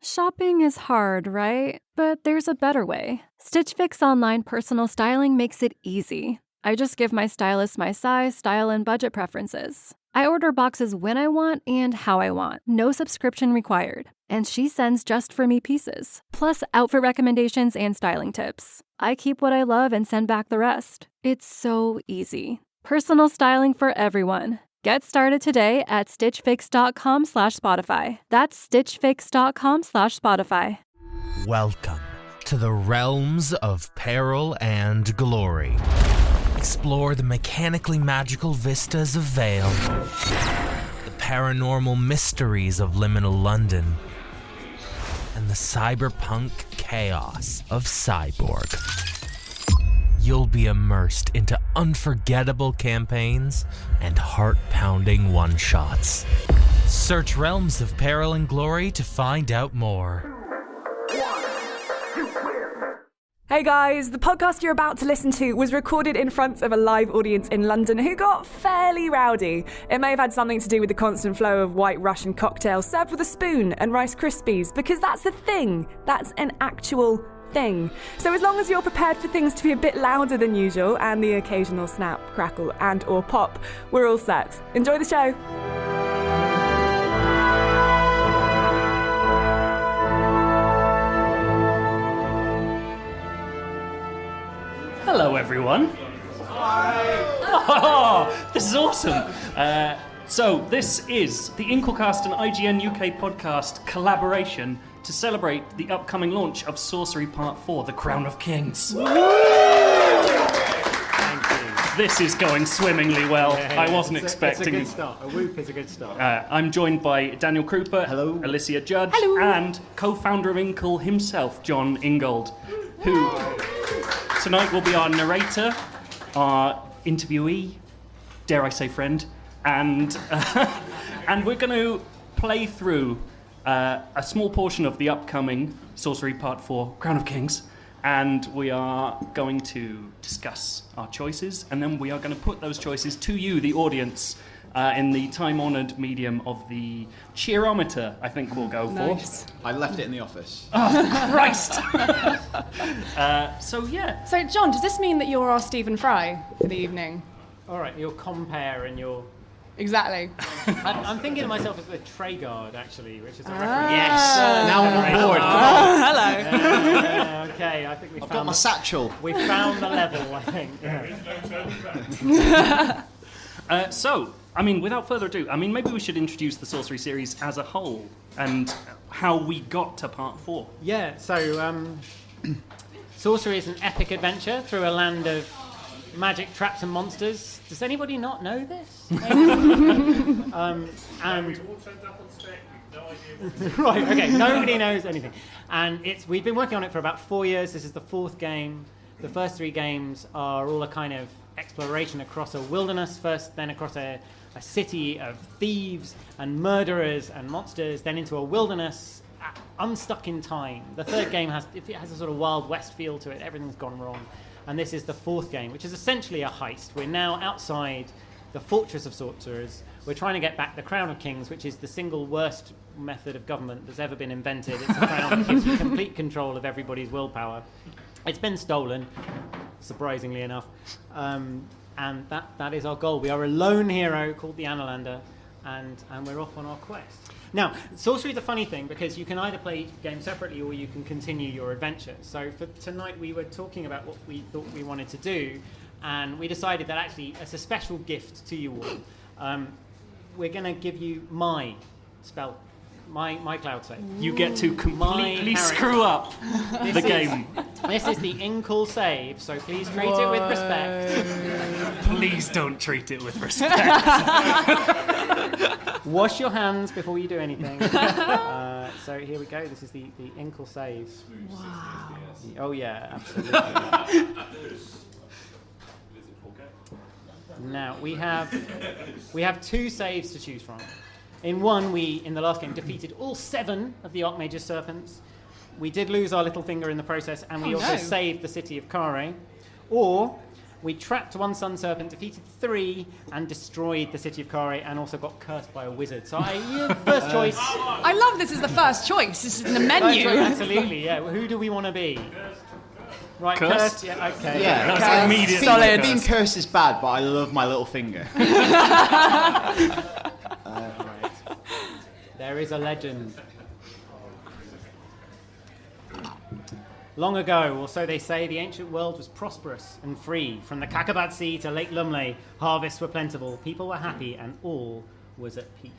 Shopping is hard, right? But there's a better way. Stitch Fix online personal styling makes it easy. I just give my stylist my size, style, and budget preferences. I order boxes when I want and how I want. No subscription required. And she sends just for me pieces, plus outfit recommendations and styling tips. I keep what I love and send back the rest. It's so easy. Personal styling for everyone. Get started today at stitchfix.com/Spotify. That's stitchfix.com/Spotify. Welcome to the realms of peril and glory. Explore the mechanically magical vistas of Vale, the paranormal mysteries of liminal London, and the cyberpunk chaos of Cyborg. You'll be immersed into unforgettable campaigns and heart-pounding one-shots. Search Realms of Peril and Glory to find out more. Hey guys, the podcast you're about to listen to was recorded in front of a live audience in London who got fairly rowdy. It may have had something to do with the constant flow of White Russian cocktails served with a spoon and Rice Krispies, because that's the thing. That's an actual thing. So as long as you're prepared for things to be a bit louder than usual and the occasional snap, crackle and or pop, we're all set. Enjoy the show. Hello everyone. Hi. Oh, this is awesome. So this is the Inklecast and IGN UK podcast collaboration to celebrate the upcoming launch of Sorcery Part 4, The Crown of Kings. Thank you. This is going swimmingly well. I wasn't expecting... It's a good start. A whoop is a good start. I'm joined by Daniel Krupa, hello, Alysia Judge, hello, and co-founder of Inkle himself, John Ingold, who tonight will be our narrator, our interviewee, dare I say friend, and we're going to play through a small portion of the upcoming Sorcery Part 4, Crown of Kings, and we are going to discuss our choices, and then we are going to put those choices to you, the audience, in the time-honoured medium of the cheerometer, I think we'll go for. I left it in the office. Oh, Christ! So, yeah. So, John, does this mean that you're our Stephen Fry for the evening? All right, your compare and your... Exactly. I'm thinking of myself as the Treguard, actually, which is a reference. Yes! Now I'm on board. Hello. Okay, I think I've got my satchel. We found the level, I think. So, I mean, without further ado, I mean, maybe we should introduce the Sorcery series as a whole and how we got to Part 4. Yeah, so Sorcery is an epic adventure through a land of magic, traps and monsters. Does anybody not know this? Right, okay, nobody knows anything. And we've been working on it for about 4 years. This is the fourth game. The first three games are all a kind of exploration across a wilderness first, then across a city of thieves and murderers and monsters, then into a wilderness unstuck in time. The third game has a sort of Wild West feel to it. Everything's gone wrong. And this is the fourth game, which is essentially a heist. We're now outside the Fortress of Sorcerers. We're trying to get back the Crown of Kings, which is the single worst method of government that's ever been invented. It's a crown that gives you complete control of everybody's willpower. It's been stolen, surprisingly enough. And that is our goal. We are a lone hero called the Analander, and we're off on our quest. Now, Sorcery is a funny thing because you can either play each game separately or you can continue your adventure. So for tonight we were talking about what we thought we wanted to do, and we decided that actually as a special gift to you all, we're going to give you my spell, my cloud save. You get to completely screw up the game. This is the Inkle save, so please treat it with respect. Please don't treat it with respect. Wash your hands before you do anything. So here we go. This is the Inkle save. Wow. Oh yeah, absolutely. Now we have two saves to choose from. In one, we in the last game defeated all 7 of the Archmage's serpents. We did lose our little finger in the process, and we also saved the city of Kare. Or We trapped one sun serpent, defeated 3, and destroyed the city of Kare, and also got cursed by a wizard. So first choice. I love this is the first choice. This is in the menu. Absolutely, yeah. Who do we want to be? Right, Cursed? Yeah, okay. Yeah, That's cursed. immediate. Solid. Being cursed is bad, but I love my little finger. Right. There is a legend. Long ago, or so they say, the ancient world was prosperous and free. From the Kakabad Sea to Lake Lumley, harvests were plentiful, people were happy, and all was at peace.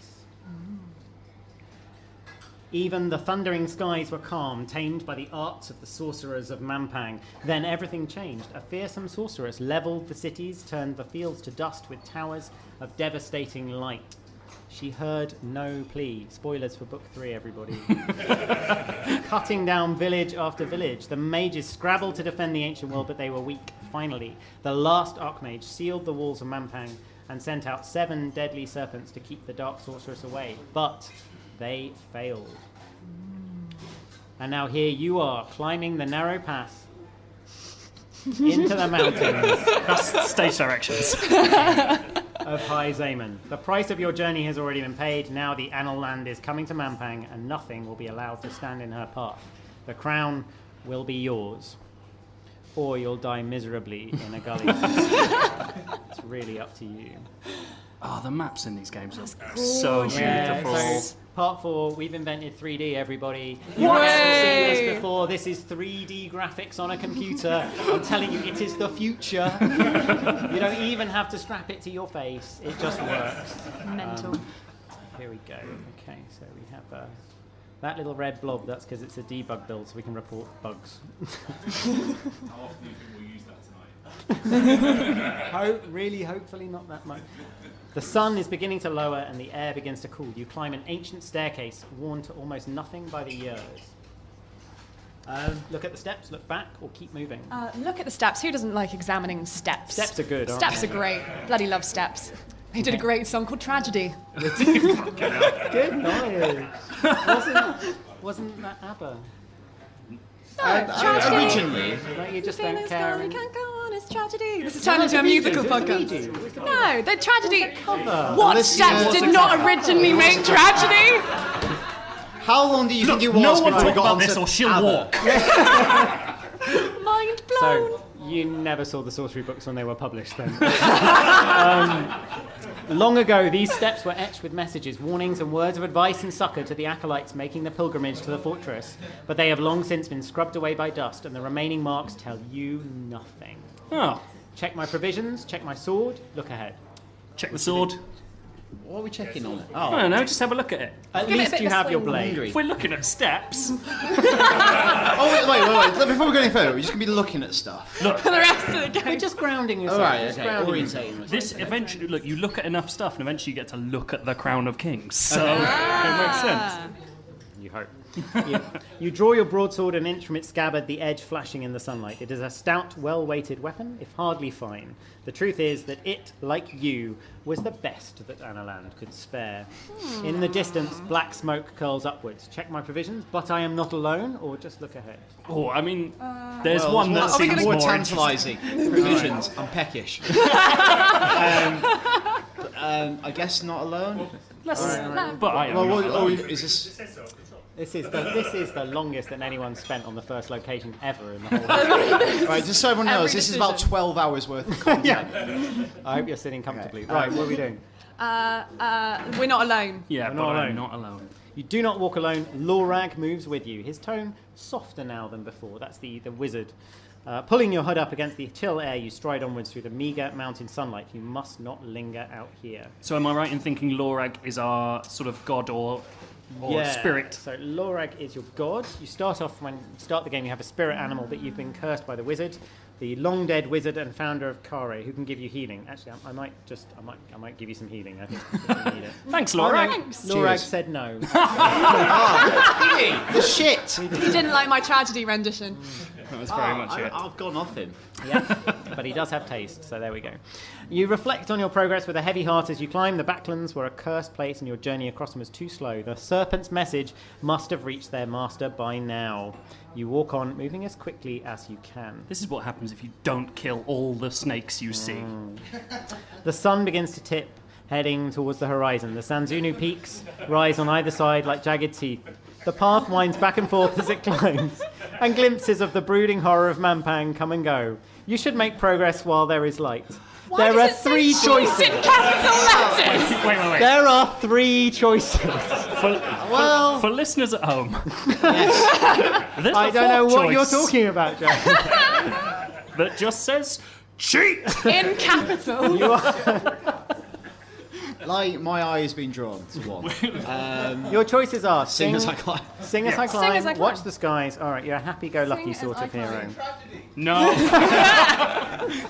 Even the thundering skies were calm, tamed by the arts of the sorcerers of Mampang. Then everything changed. A fearsome sorceress leveled the cities, turned the fields to dust with towers of devastating light. She heard no plea. Spoilers for Book 3, everybody. Cutting down village after village. The mages scrabbled to defend the ancient world, but they were weak. Finally, the last Archmage sealed the walls of Mampang and sent out 7 deadly serpents to keep the dark sorceress away. But they failed. And now here you are, climbing the narrow path into the mountains That's stage directions. of High Zaman. The price of your journey has already been paid. Now the Anal land is coming to Mampang, and nothing will be allowed to stand in her path. The crown will be yours, or you'll die miserably in a gully. It's really up to you. Oh, the maps in these games are so Yeah, beautiful. so part 4, we've invented 3D, everybody. You've actually seen this before. This is 3D graphics on a computer. I'm telling you, it is the future. You don't even have to strap it to your face. It just works. Mental. Here we go. Okay, so we have that little red blob. That's because it's a debug build, so we can report bugs. How often do you think we'll use that tonight? Really, hopefully not that much. The sun is beginning to lower and the air begins to cool. You climb an ancient staircase worn to almost nothing by the years. Look at the steps, look back, or keep moving. Look at the steps. Who doesn't like examining steps? Steps are good, aren't Steps they? are great. Bloody love steps. They did a great song called Tragedy. Good knowledge. Wasn't that ABBA? Originally, Like you just Feeling don't care. we can't go on, it's tragedy. This has turned into a musical podcast. No, the tragedy. What Alysia steps did was not originally make tragedy? how long do you think it was No one before we talk got about onto this or she'll ABBA? walk. Mind blown. So you never saw the sorcery books when they were published then. Long ago, these steps were etched with messages, warnings, and words of advice and succour to the acolytes making the pilgrimage to the fortress. But they have long since been scrubbed away by dust, and the remaining marks tell you nothing. Oh, Check my provisions, check my sword, look ahead. check the sword. What are we checking on it? I Oh, don't know, just have a look at it. At Give it a least bit you of a have your swing. blade. hungry. If we're looking at steps, wait. Before we go any further, we're just going to be looking at stuff. For the rest of the game. You're just grounding yourself. All right, just okay. grounding Orientating myself. this eventually, look, you look at enough stuff and eventually you get to look at the Crown of Kings. So it makes sense. You hope. You draw your broadsword an inch from its scabbard, the edge flashing in the sunlight. It is a stout, well-weighted weapon, if hardly fine. The truth is that it, like you, was the best that Analand could spare. In the distance, black smoke curls upwards. Check my provisions, but I am not alone, or just look ahead. Oh, I mean, there's Well, one that what's seems more more tantalising. Provisions. I'm peckish. I guess not alone. But I am Well, not what, alone. is this? This is the longest that anyone's spent on the first location ever in the whole. Right, just so everyone knows, Every this is about decision. 12 hours worth of content. I hope you're sitting comfortably. Okay. Right, what are we doing? We're not alone. Yeah, We're but not I'm alone. not alone. You do not walk alone. Lorag moves with you. His tone softer now than before. That's the wizard. Pulling your hood up against the chill air, you stride onwards through the meagre mountain sunlight. You must not linger out here. So am I right in thinking Lorag is our sort of god or spirit? So Lorag is your god. You start off when you start the game. You have a spirit animal that you've been cursed by the wizard, the long dead wizard and founder of Kare, who can give you healing. Actually, I might give you some healing. I think you need it. Thanks, Oh, Lorag. no, Thanks. Lorag Cheers. said no. The shit! He didn't like my tragedy rendition. That's very much it. I've got nothing. Yeah, but he does have taste, so there we go. You reflect on your progress with a heavy heart as you climb. The backlands were a cursed place and your journey across them was too slow. The serpent's message must have reached their master by now. You walk on, moving as quickly as you can. This is what happens if you don't kill all the snakes you see. The sun begins to tip, heading towards the horizon. The Sanzunu peaks rise on either side like jagged teeth. The path winds back and forth as it climbs, and glimpses of the brooding horror of Mampang come and go. You should make progress while there is light. Why There are does it say three choice choices. in capital letters? Wait. There are three choices. For listeners at home, there's I the don't know fourth what you're choice talking about, Joe. that just says cheat. In capital. Like, my eye has been drawn to one. Your choices are Sing as I climb. Sing as I Sing climb, as I climb. watch the skies. All right, you're a happy-go-lucky Sing as sort I of hero. climb. No,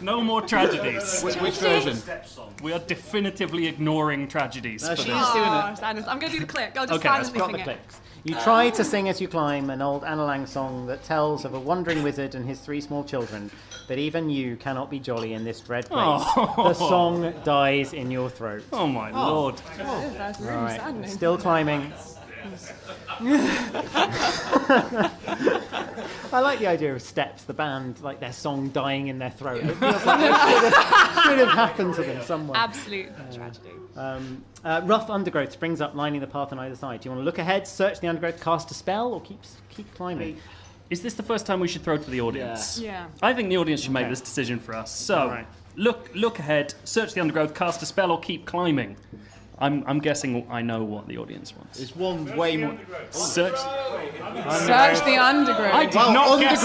no more tragedies. Which version? We are definitively ignoring tragedies. No, for she's this. doing Oh, it. sadness. I'm going to do the click. I'll just Okay, silently Got sing the it. clicks. You try to sing as you climb, an old Analang song that tells of a wandering wizard and his 3 small children, but even you cannot be jolly in this dread place. Oh. The song dies in your throat. Oh my lord. That's really All right, saddening. still climbing. I like the idea of Steps, the band, like their song dying in their throat. It feels like it should have happened to them somewhere. Absolute tragedy. Rough undergrowth springs up, lining the path on either side. Do you want to look ahead, search the undergrowth, cast a spell, or keep climbing? Is this the first time we should throw to the audience? Yeah. I think the audience should make Okay. this decision for us. So, Alright. look ahead, search the undergrowth, cast a spell, or keep climbing. I'm guessing I know what the audience wants. There's one way more. Search. Search the undergrowth. I did not guess.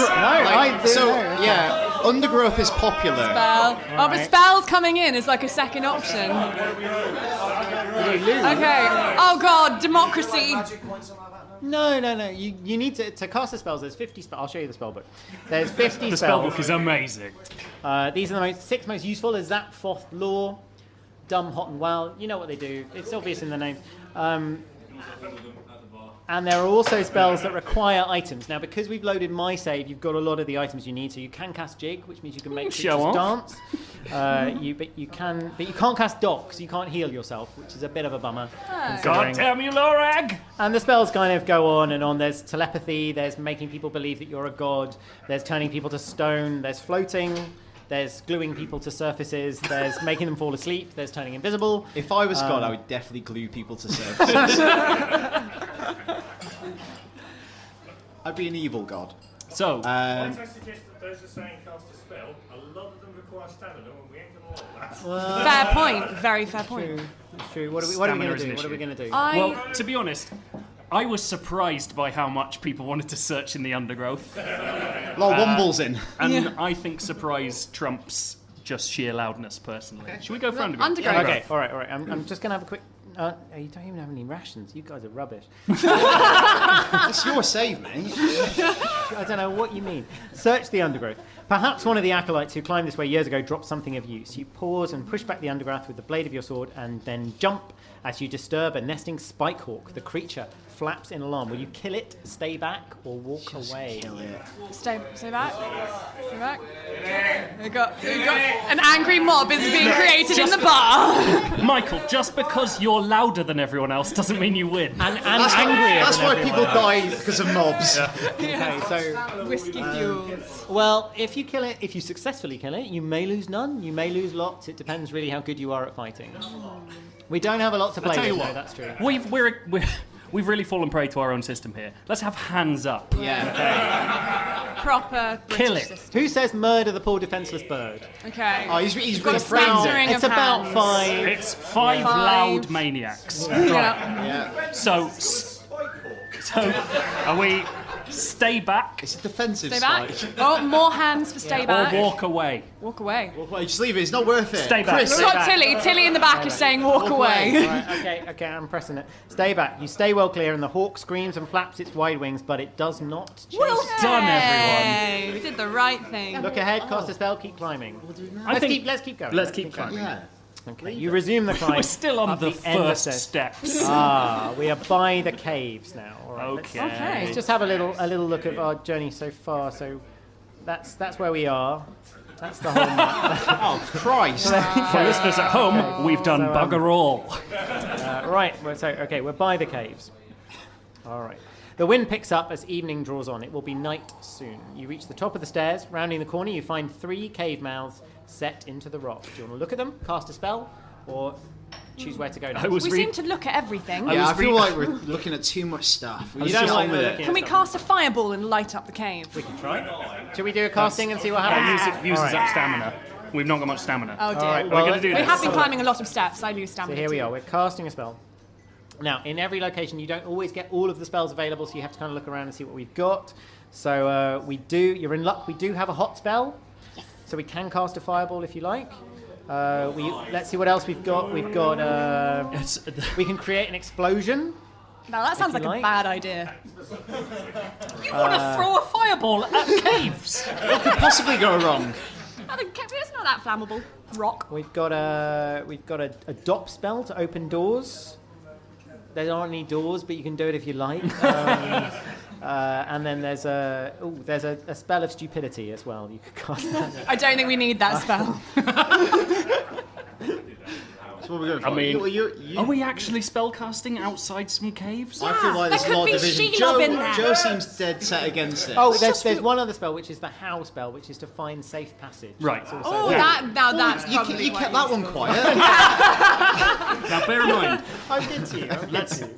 Yeah, undergrowth is popular. Spell. Oh, but spells coming in is like a second option. Okay. Oh God, democracy. No. You need to cast the spells. There's 50 spells. I'll show you the spell book. There's 50 The spells. spell book is amazing. These are the 6 most useful. Is Zap, Foth, Law, Dumb, Hot, and Wow. You know what they do. It's obvious in the names. And there are also spells that require items. Now, because we've loaded my save, you've got a lot of the items you need. So you can cast Jig, which means you can make Show creatures off. dance. But you can't cast Dock, so you can't heal yourself, which is a bit of a bummer. God considering- damn you, Lorag! And the spells kind of go on and on. There's telepathy, there's making people believe that you're a god, there's turning people to stone, there's floating, there's gluing people to surfaces, there's making them fall asleep, there's turning invisible. If I was God, I would definitely glue people to surfaces. I'd be an evil god. So, Might I suggest that those are saying cast a spell, a lot of them require stamina, and we ain't going to allow that. Fair point. Very fair point. It's true. What are we Stamina going is to an do? What are we issue. going to do? well, to be honest, I was surprised by how much people wanted to search in the undergrowth. A lot of wumbles in. And I think surprise trumps just sheer loudness, personally. Should we go for undergrowth? Undergrowth. Okay, all right. I'm just going to have a quick... you don't even have any rations. You guys are rubbish. It's your save, mate. I don't know what you mean. Search the undergrowth. Perhaps one of the acolytes who climbed this way years ago dropped something of use. You pause and push back the undergrowth with the blade of your sword and then jump as you disturb a nesting spikehawk. The creature flaps in alarm. Will you kill it, stay back, or walk away? Kill it. Stay back. Stay back. We got an angry mob is being created in the bar. Michael, just because you're louder than everyone else doesn't mean you win. And angrier That's than why everyone people else. die because of mobs. Okay, so... Whiskey fuels. Well, if you kill it, if you successfully kill it, you may lose none, you may lose lots. It depends really how good you are at fighting. We don't have a lot to play tell you with, what. no, that's true. We've really fallen prey to our own system here. Let's have hands up. Yeah. Proper British Kill it. system. Who says murder the poor defenseless bird? Okay. Oh, he's got a really proud. smattering It's of about hands. 5. It's five loud maniacs. Yeah. Yeah. So are we stay back It's a defensive Stay back. spike. Oh, more hands for stay or back. walk away? Walk away. Well, just leave it. It's not worth it. Stay back. Chris, We've got Tilly. Tilly in the back is saying walk away. Right, okay, I'm pressing it. Stay back. You stay well clear, and the hawk screams and flaps its wide wings, but it does not chase. Well done, everyone. Hey, we did the right thing. Look ahead, cast a spell, keep climbing. I think Let's keep going. let's keep climbing. Yeah. Okay, you resume the climb. We're still on up the endless first steps. We are by the caves now. All right, Okay. Let's just have a little look at our journey so far. So that's where we are. That's the whole map. Oh, Christ. For listeners at home, we've done bugger all. Right, we're by the caves. All right. The wind picks up as evening draws on. It will be night soon. You reach the top of the stairs. Rounding the corner, you find 3 cave mouths set into the rock. Do you want to look at them, cast a spell, or choose where to go next? We seem to look at everything. Yeah, I feel like we're looking at too much stuff. You don't like looking at Can we stuff. cast a fireball and light up the cave? We can try. Should we do a casting and see what happens? Uses All right. up stamina. We've not got much stamina. Oh dear. right, We're well, going to do We this. have been climbing a lot of steps. I lose stamina. So here we too. are. We're casting a spell. Now, in every location, you don't always get all of the spells available, so you have to kind of look around and see what we've got. So you're in luck. We do have a hot spell. Yes. So we can cast a fireball if you like. Let's see what else we've got. We can create an explosion. Now that sounds you like like. a bad idea. You want to throw a fireball at caves? What could possibly go wrong? It's not that flammable. Rock. We've got a dop spell to open doors. There aren't any doors, but you can do it if you like. And then there's a spell of stupidity as well. You could cast that. I don't think we need that spell. That's what we're going for. I mean, you, are we actually spellcasting outside some caves? I feel like there there's a could lot be of division. Shelob in there. Joe seems dead set against it. Oh, there's one other spell, which is the Howl spell, which is to find safe passage. Right. It's also Oh, there. that's you, probably you quite kept that one useful. quiet. Now, bear in mind, I'm good to you.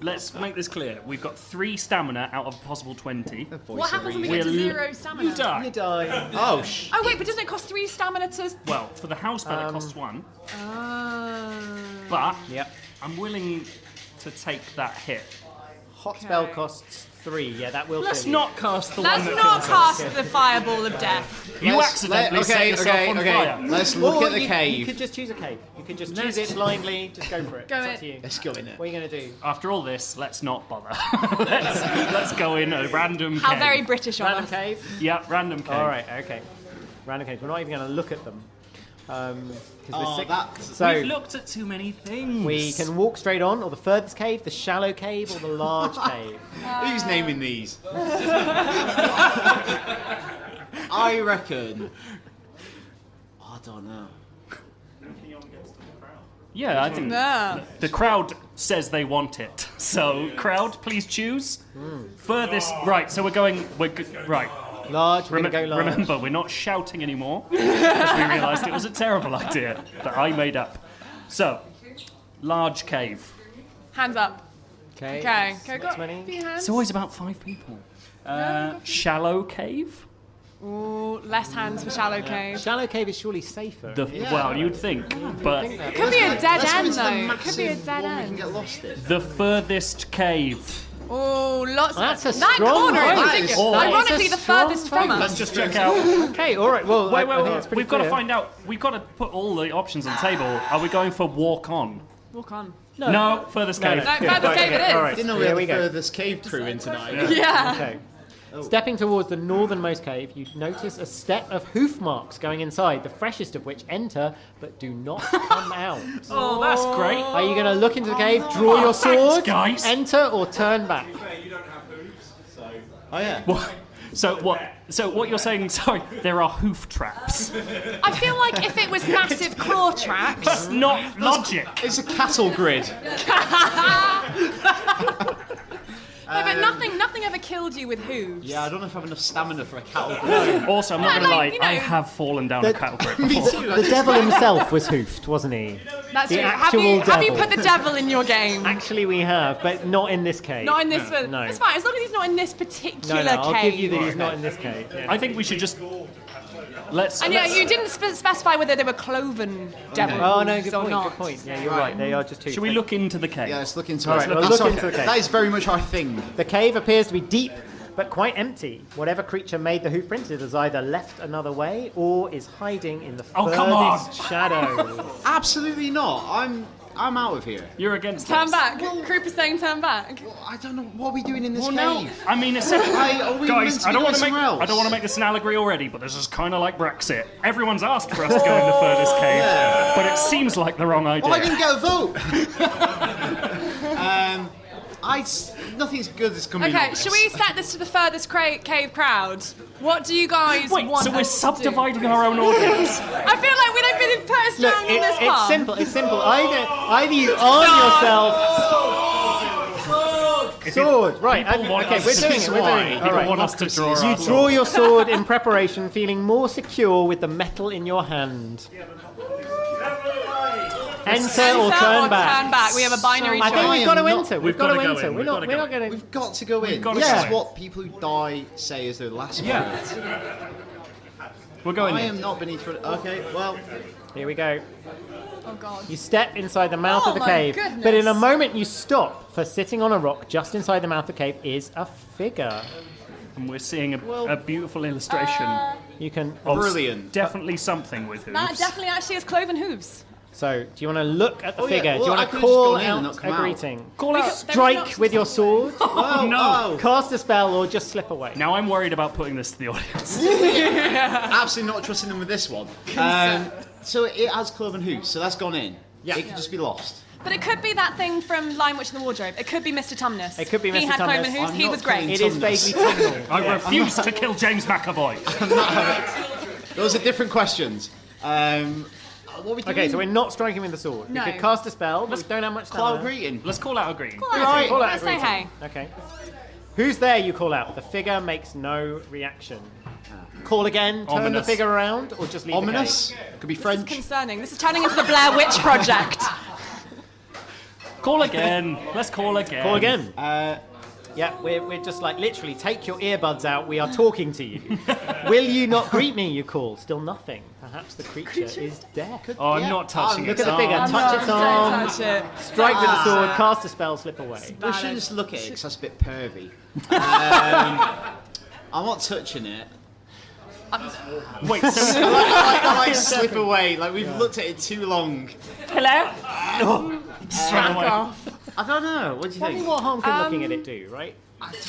let's make this clear. We've got 3 stamina out of a possible 20. What happens when we We're get to l- 0 stamina? You die. You die. Oh, Oh wait, but doesn't it cost 3 stamina to? Well, for the house spell, it costs 1. Oh. But Yep. I'm willing to take that hit. Hot spell costs 3. Yeah, that will Let's kill you. not cast the Let's one that not kills us. cast the fireball of death. You accidentally set yourself on fire. Let's look Or at the you cave. could just choose a cave. You could just choose it blindly. Just go for it. Go it's it. up to you. Let's go in it. What are you going to do? After all this, let's not bother. let's go in a random How cave. very British of Random us. cave? Yeah, random cave. All right, okay. Random caves. We're not even going to look at them. 'Cause Oh, we're that's... so We've looked at too many things. we can walk straight on, or the furthest cave, the shallow cave, or the large cave. Who's naming these? I reckon... I don't know. Yeah, I think Yeah. the crowd says they want it. So, crowd, please choose. Furthest. Right, so right. Large, we're going to go large. Remember, we're not shouting anymore because we realised it was a terrible idea that I made up. So, large cave. Hands up. Okay. Okay. Go. Next many. Few hands. It's always about 5 people. Shallow cave. Ooh, less hands for shallow cave. Shallow cave is surely safer. Well, you'd think, but It could be a dead Let's go end into the though. It could be a massive dead one we can end. get lost in. the furthest cave. Oh, lots. That's a that strong corner. vote. in That particular. is- Oh, Ironically, it's a the furthest strong from vote. us. Just check out. Okay, all right. Well, I think that's Wait. pretty We've got to clear. find out. We've got to put all the options on the table. Are we going for walk on? Walk on. No, furthest cave. No, furthest cave it is. All right, Didn't know we here had we the go. furthest cave crew in tonight. Yeah. Okay. Stepping towards the northernmost cave, you notice a step of hoof marks going inside, the freshest of which enter but do not come out. Oh, that's great. Are you going to look into the cave, draw your thanks, sword, guys. enter, or turn back? Oh, yeah. What? So what you're saying? Sorry, there are hoof traps. I feel like if it was massive claw tracks. That's not logic. It's a cattle grid. No, but nothing ever killed you with hooves. Yeah, I don't know if I have enough stamina for a cattle grid. Also, I'm not Yeah, gonna lie. like, you know- I have fallen down a cattle grid before. The devil himself was hoofed, wasn't he? That's The true. actual Have you devil. put the devil in your game? Actually, we have, but not in this cave. Not in this one. No. That's fine, as long as he's not in this particular No, I'll cave. give you that he's not in this cave. Yeah. I think we should just let's. And yeah, you didn't specify whether they were cloven devils Oh no, good or point. not. Good point. Yeah, you're right. They are just two. Should we look into the cave? Yeah, let's look into All it. right, well, That's look into the cave. That is very much our thing. The cave appears to be deep, but quite empty. Whatever creature made the hoof prints is either left another way or is hiding in the Oh, come on. furthest shadows. Absolutely not. I'm out of here. You're against Turn this. back. Krupa's saying turn back. I don't know what are we doing in this Well, no. cave. I mean, essentially, Are we meant guys, to I be don't going want to make somewhere else? I don't want to make this an allegory already, but this is kind of like Brexit. Everyone's asked for us to go in the furthest cave, but it seems like the wrong idea. Oh, I didn't get a vote. Nothing's good is coming. Okay, of should this. we set this to the furthest cave crowd? What do you guys Wait, want so we're us to do? subdividing our own audience? I feel like we don't really put us Look, down on this it's path. simple. It's simple. Either you arm yourself. Sword, right? People want Okay, us we're to doing it. We're doing it. People All right. want us to draw You our draw your sword in preparation, feeling more secure with the metal in your hand. Enter or turn back. Turn back. We have a binary I choice. think we've got to not- enter. we've gotta go in. We're We've not. gotta We're go not in. going to. We've got to go in. gotta This go is in. what people who die say is their last words. We're going I in. am not beneath. Okay, well, Here we go. Oh God. You step inside the mouth of the my cave, goodness. but in a moment you stop, for sitting on a rock just inside the mouth of the cave is a figure. And we're seeing a beautiful illustration You can. of brilliant. definitely something with hooves. That definitely actually has cloven hooves. So, do you want to look at the Oh, yeah. figure? Well, do you I want to could've just call gone in and out not come a out. greeting? Call out. Strike with your sword, oh no! cast a spell, or just slip away. Now I'm worried about putting this to the audience. Absolutely not trusting them with this one. So it has cloven hooves, so that's gone in. Yeah. It could just be lost. But it could be that thing from Lion Witch in the Wardrobe. It could be Mr. Tumnus. It could be He Mr. had cloven Tumnus. hooves. I'm He not was great. killing It is Tumnus. vaguely tumble. I refuse to kill James McAvoy. Those are different questions. What are we doing? Okay, so we're not striking with the sword. No. We could cast a spell, but we don't have much Cloud time. greeting. Let's call out a green. Right. Call out Let's a say greeting. hey. Okay. Who's there? You call out. The figure makes no reaction. Call again. Turn Ominous. the figure around, or just leave Ominous. the Could be This is French. concerning. This is turning into the Blair Witch Project. Call again. Let's call again. cave. Call again. Yeah, we're just like literally take your earbuds out. We are talking to you. Will you not greet me? You call. Still nothing. Perhaps the creature is dead. Oh, I'm Yeah. not touching Look it. at the figure. Touch its arm. Don't touch it. Strike with the sword. Cast a spell. Slip away. We shouldn't just look at it because that's a bit pervy. I'm not touching it. Wait, so I like slip away. Like we've looked at it too long. hello? Just ran away. I don't know. What do you Tell me think? what harm can looking at it do, right?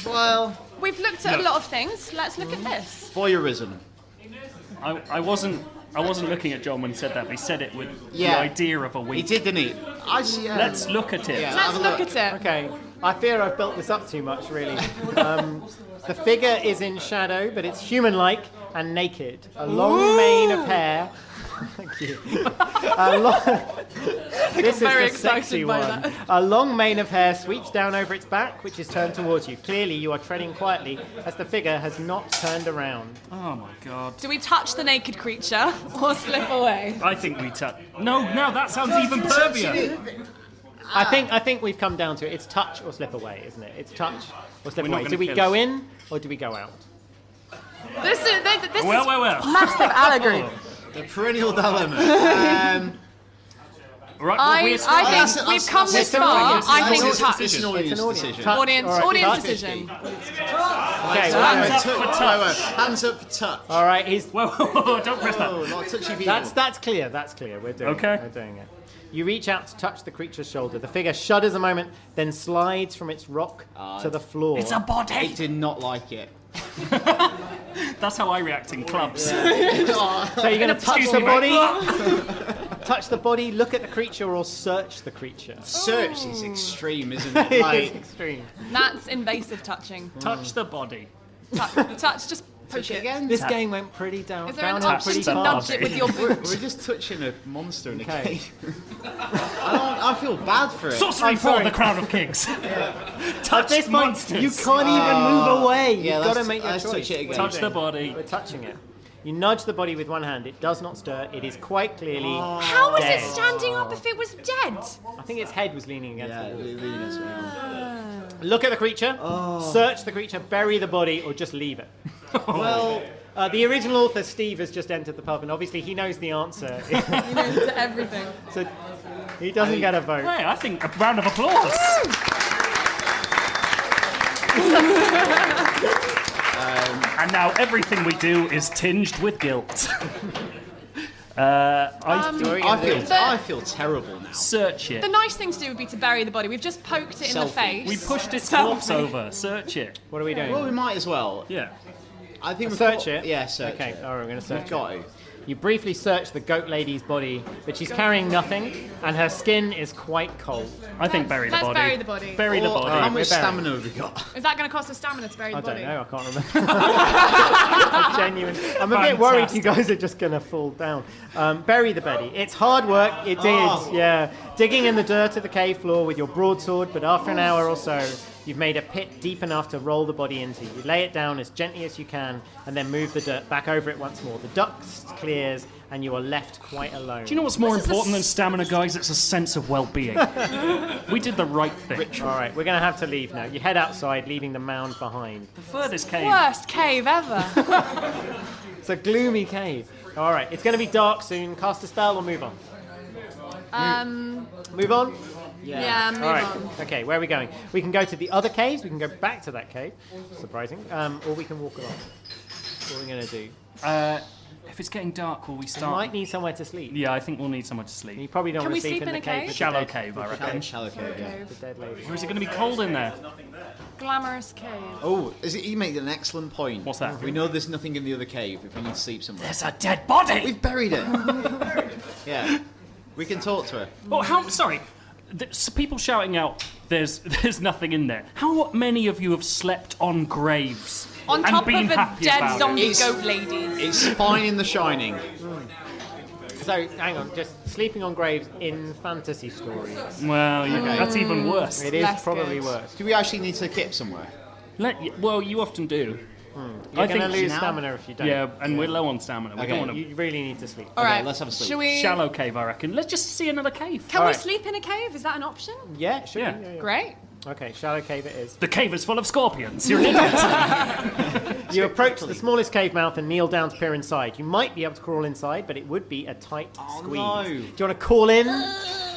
Well, We've looked at a lot of things. Let's look at this. voyeurism. I wasn't looking at John when he said that, but he said it with the Yeah. idea of a He week. did, didn't he? Let's look at it. Yeah. Let's Have a look look. at it. Okay. I fear I've built this up too much, really. The figure is in shadow, but it's human-like and naked. A long mane of hair. Thank you. This is very the sexy excited by one. that. A long mane of hair sweeps down over its back, which is turned towards you. Clearly, you are treading quietly, as the figure has not turned around. Oh my god. Do we touch the naked creature or slip away? I think we touch. No, that sounds even pervier. I think we've come down to it. It's touch or slip away, isn't it? It's touch or slip We're not away. gonna Do we kill go us. in or do we go out? This is Well. massive allegory. The perennial dilemma. Right, I we're think we've come this far. I think it's touch. It's an audience decision. Touch. Audience, All right, audience touch. decision. Okay, Hands well, up for touch. Hands up for touch. all right. He's Whoa, don't press that. Oh, not touchy people. that's clear. That's clear. We're doing Okay. it. We're doing it. You reach out to touch the creature's shoulder. The figure shudders a moment, then slides from its rock to the floor. It's a body. I did not like it. That's how I react in clubs. So you're going to touch Excuse the me, body, touch the body, look at the creature, or search the creature. Search is extreme, isn't It it? is Like, extreme. That's invasive touching. Touch the body. Touch, just touch push it it. again. This game went pretty down. Is there an downhill option pretty to fast. nudge it with your boot? We're just touching a monster in a Okay. cave. I feel bad for it. Sorcery I'm for sorry. the Crown of Kings. At Touch this point, monsters. you can't even move away. yeah, You've got to let's- make your let's choice. touch it again. Touch the body. We're touching it. You nudge the body with one hand. It does not stir. It is quite clearly How was dead. it standing up if it was dead? I think its head was leaning against Yeah, the wall. lean as well. Look at the creature, search the creature, bury the body, or just leave it. Well, The original author, Steve, has just entered the pub, and obviously he knows the answer. To everything. So he doesn't get a vote. Hey, I think a round of applause. And now everything we do is tinged with guilt. I feel terrible now. Search it. The nice thing to do would be to bury the body. We've just poked it in the Selfie. face. We pushed its corpse over. Search it. What are we doing? Well, we might as well. Yeah. I think we've Search got- it? Yeah, search Okay, it. all right, we're going to search We've got it. to. You briefly search the goat lady's body, but she's carrying nothing, and her skin is quite cold. I think bury the Let's body. bury the body. Bury the Or body. how much we're buried. stamina have we got? Is that going to cost us stamina to bury the I body? don't know, I can't remember. Genuine. I'm a bit worried you guys are just going to fall down. Bury the body. It's hard work, it is, yeah. Digging in the dirt of the cave floor with your broadsword, but after an hour or so, you've made a pit deep enough to roll the body into. You lay it down as gently as you can, and then move the dirt back over it once more. The dust clears, and you are left quite alone. Do you know what's more important than stamina, guys? It's a sense of well-being. We did the right thing. All right, we're going to have to leave now. You head outside, leaving the mound behind. The furthest cave. Worst cave ever. It's a gloomy cave. All right, it's going to be dark soon. Cast a spell or move on? Move on? Yeah, move All right. on. Okay, where are we going? We can go to the other caves. We can go back to that cave. Surprising. Or we can walk along. What are we going to do? If it's getting dark, will we You start? might need somewhere to sleep. Yeah, I think we'll need somewhere to You sleep. probably don't Can want we to sleep sleep in the a cave. cave? with Shallow the dead- cave, I reckon. Shallow cave, yeah. the dead lady. Or is it going to be cold in there? Glamorous cave. Oh, you made an excellent point. What's that? We know there's nothing in the other cave if we need to sleep somewhere. There's a dead body! We've buried it. Yeah. We can talk to her. Oh, sorry. There's people shouting out, there's nothing in there. How many of you have slept on graves? On and top been of a happy dead about zombie it? goat lady. It's fine in The Shining. So, hang on, just sleeping on graves in fantasy stories. Well, that's even worse. It is Less probably good. worse. Do we actually need to kip somewhere? Well, you often do. You're going to lose now- stamina if you don't. Yeah, and we're low on stamina. We Okay, don't want to. You really need to sleep. All right, let's have a sleep. Should we? Shallow cave, I reckon. Let's just see another cave. Can All we right. sleep in a cave? Is that an option? Yeah, it should Yeah. be. Great. Okay, shallow cave it is. The cave is full of scorpions. You're an idiot. You approach the smallest cave mouth and kneel down to peer inside. You might be able to crawl inside, but it would be a tight squeeze. no. Do you want to call in,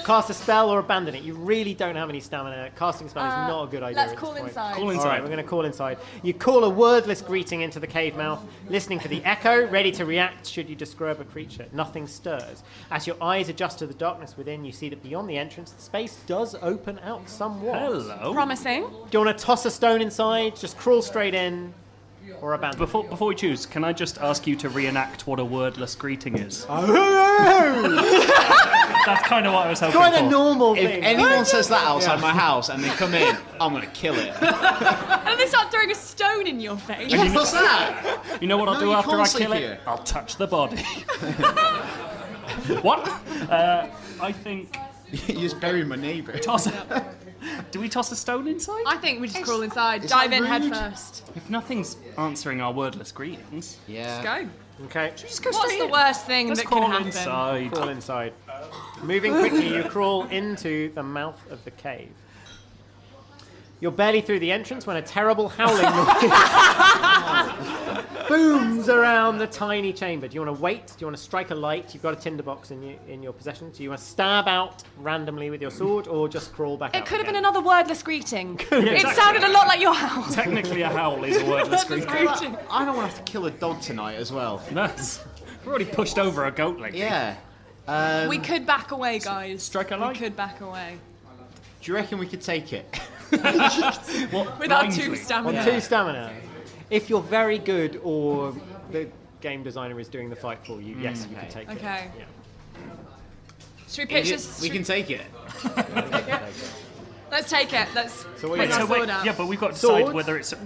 cast a spell, or abandon it? You really don't have any stamina. Casting a spell is not a good idea. Let's at this call point. inside. Call All inside. right, we're going to call inside. You call a wordless greeting into the cave mouth, listening for the echo, ready to react should you describe a creature. Nothing stirs. As your eyes adjust to the darkness within, you see that beyond the entrance, the space does open out somewhat. Hello. Promising. Do you want to toss a stone inside, just crawl straight in, or abandon? Before we choose, can I just ask you to reenact what a wordless greeting is? That's kind of what I was hoping Quite for. a normal If thing. anyone says that outside my house and they come in, I'm going to kill it. And then they start throwing a stone in your face. What's that? You know what I'll No, do you after can't I sleep kill it? here. I'll touch the body. What? I think You just bury my neighbour. toss. Do we toss a stone inside? I think we just crawl inside, is dive that in head rude? first. If nothing's answering our wordless greetings, Yeah. Go. Okay, just go What's straight the in. worst thing Let's that can crawl happen? inside. crawl inside. Moving quickly, you crawl into the mouth of the cave. You're barely through the entrance when a terrible howling noise booms around the tiny chamber. Do you want to wait? Do you want to strike a light? You've got a tinderbox in your possession. Do you want to stab out randomly with your sword or just crawl back out? It could have been again? another wordless greeting. It exactly. sounded a lot like your howl. Technically, a howl is a wordless greeting. Greeting. I don't want to have to kill a dog tonight as well. Nice. We've already pushed over a goat lady. Yeah. We could back away, guys. Strike a light? We could back away. Do you reckon we could take it? What, Without blindly? 2 stamina. On 2 stamina. If you're very good or the game designer is doing the fight for you, yes, you can take it. Okay. Yeah. Should we pitch this? We can take it. Let's take it. Let's So what bring are our you sword out. Yeah, but we've got to decide Sword? whether it's. Are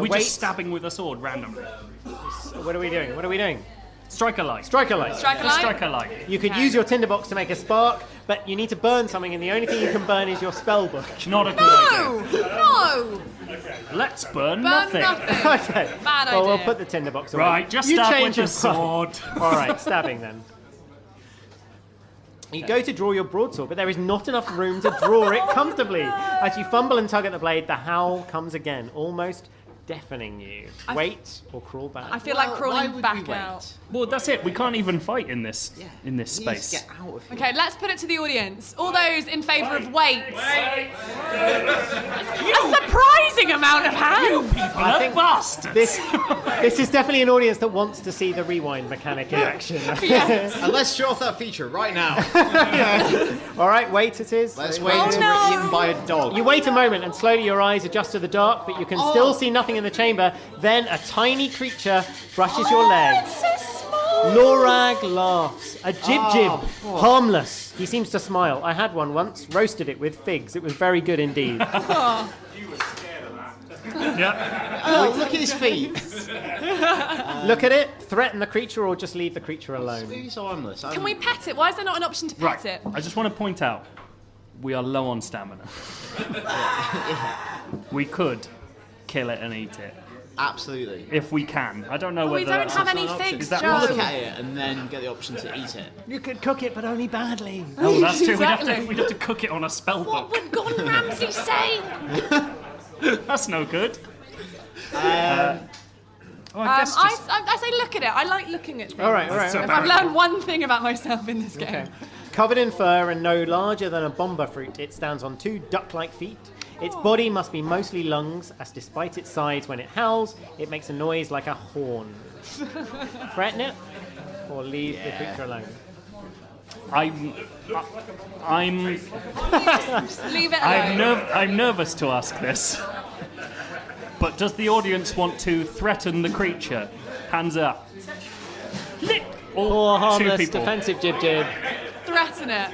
we wait. just stabbing with a sword randomly? What are we doing? What are we doing? Strike a light. Strike a light. Strike a Just light? strike a light. You could Okay. use your tinderbox to make a spark, but you need to burn something, and the only thing you can burn is your spell book. Not a good idea. No! Let's burn Burn nothing. nothing. Okay. Bad Well, we'll idea. put the tinderbox away. Right, just you stab change with your your mind. sword. All right, stabbing then. You go to draw your broadsword, but there is not enough room to draw it comfortably. As you fumble and tug at the blade, the howl comes again, almost deafening you. Wait or crawl back. I feel like Why crawling would back we wait? out. Well, that's it. We can't even fight in this We need to space. get out of here. Okay, let's put it to the audience. All those in favour of wait. A surprising amount of hands. I think bastards. this is definitely an audience that wants to see the rewind mechanic in action. And let's show off that feature right now. All right, wait it is. Let's wait Oh, until no. we're eaten by a dog. You wait a moment and slowly your eyes adjust to the dark, but you can still see nothing in the chamber. Then a tiny creature brushes your leg. It's so small. Lorag laughs. A jib-jib. Harmless. He seems to smile. I had one once. Roasted it with figs. It was very good indeed. You were scared of that. Yeah. Oh, look at his feet. Look at it. Threaten the creature or just leave the creature alone. He's harmless. Can we pet it? Why is there not an option to pet Right. it? I just want to point out, we are low on stamina. We could kill it and eat it Absolutely. if we can. I don't know But whether we don't that's have also any an option. figs, Is that Joe. Look possible? at it and then get the option to eat it. You could cook it, but only badly. Oh, that's true. Exactly. We'd have to cook it on a spell What book. would Gordon Ramsay say? That's no good. I I guess just... say look at it. I like looking at things. All right. So If I've learned one thing about myself in this game. Okay. Covered in fur and no larger than a bomba fruit, it stands on two duck-like feet. Its body must be mostly lungs, as despite its size, when it howls, it makes a noise like a horn. Threaten it, or leave the creature alone. I'm Just leave it alone. I'm nervous to ask this. But does the audience want to threaten the creature? Hands up. Or two harmless people. defensive jib-jib. Threaten it.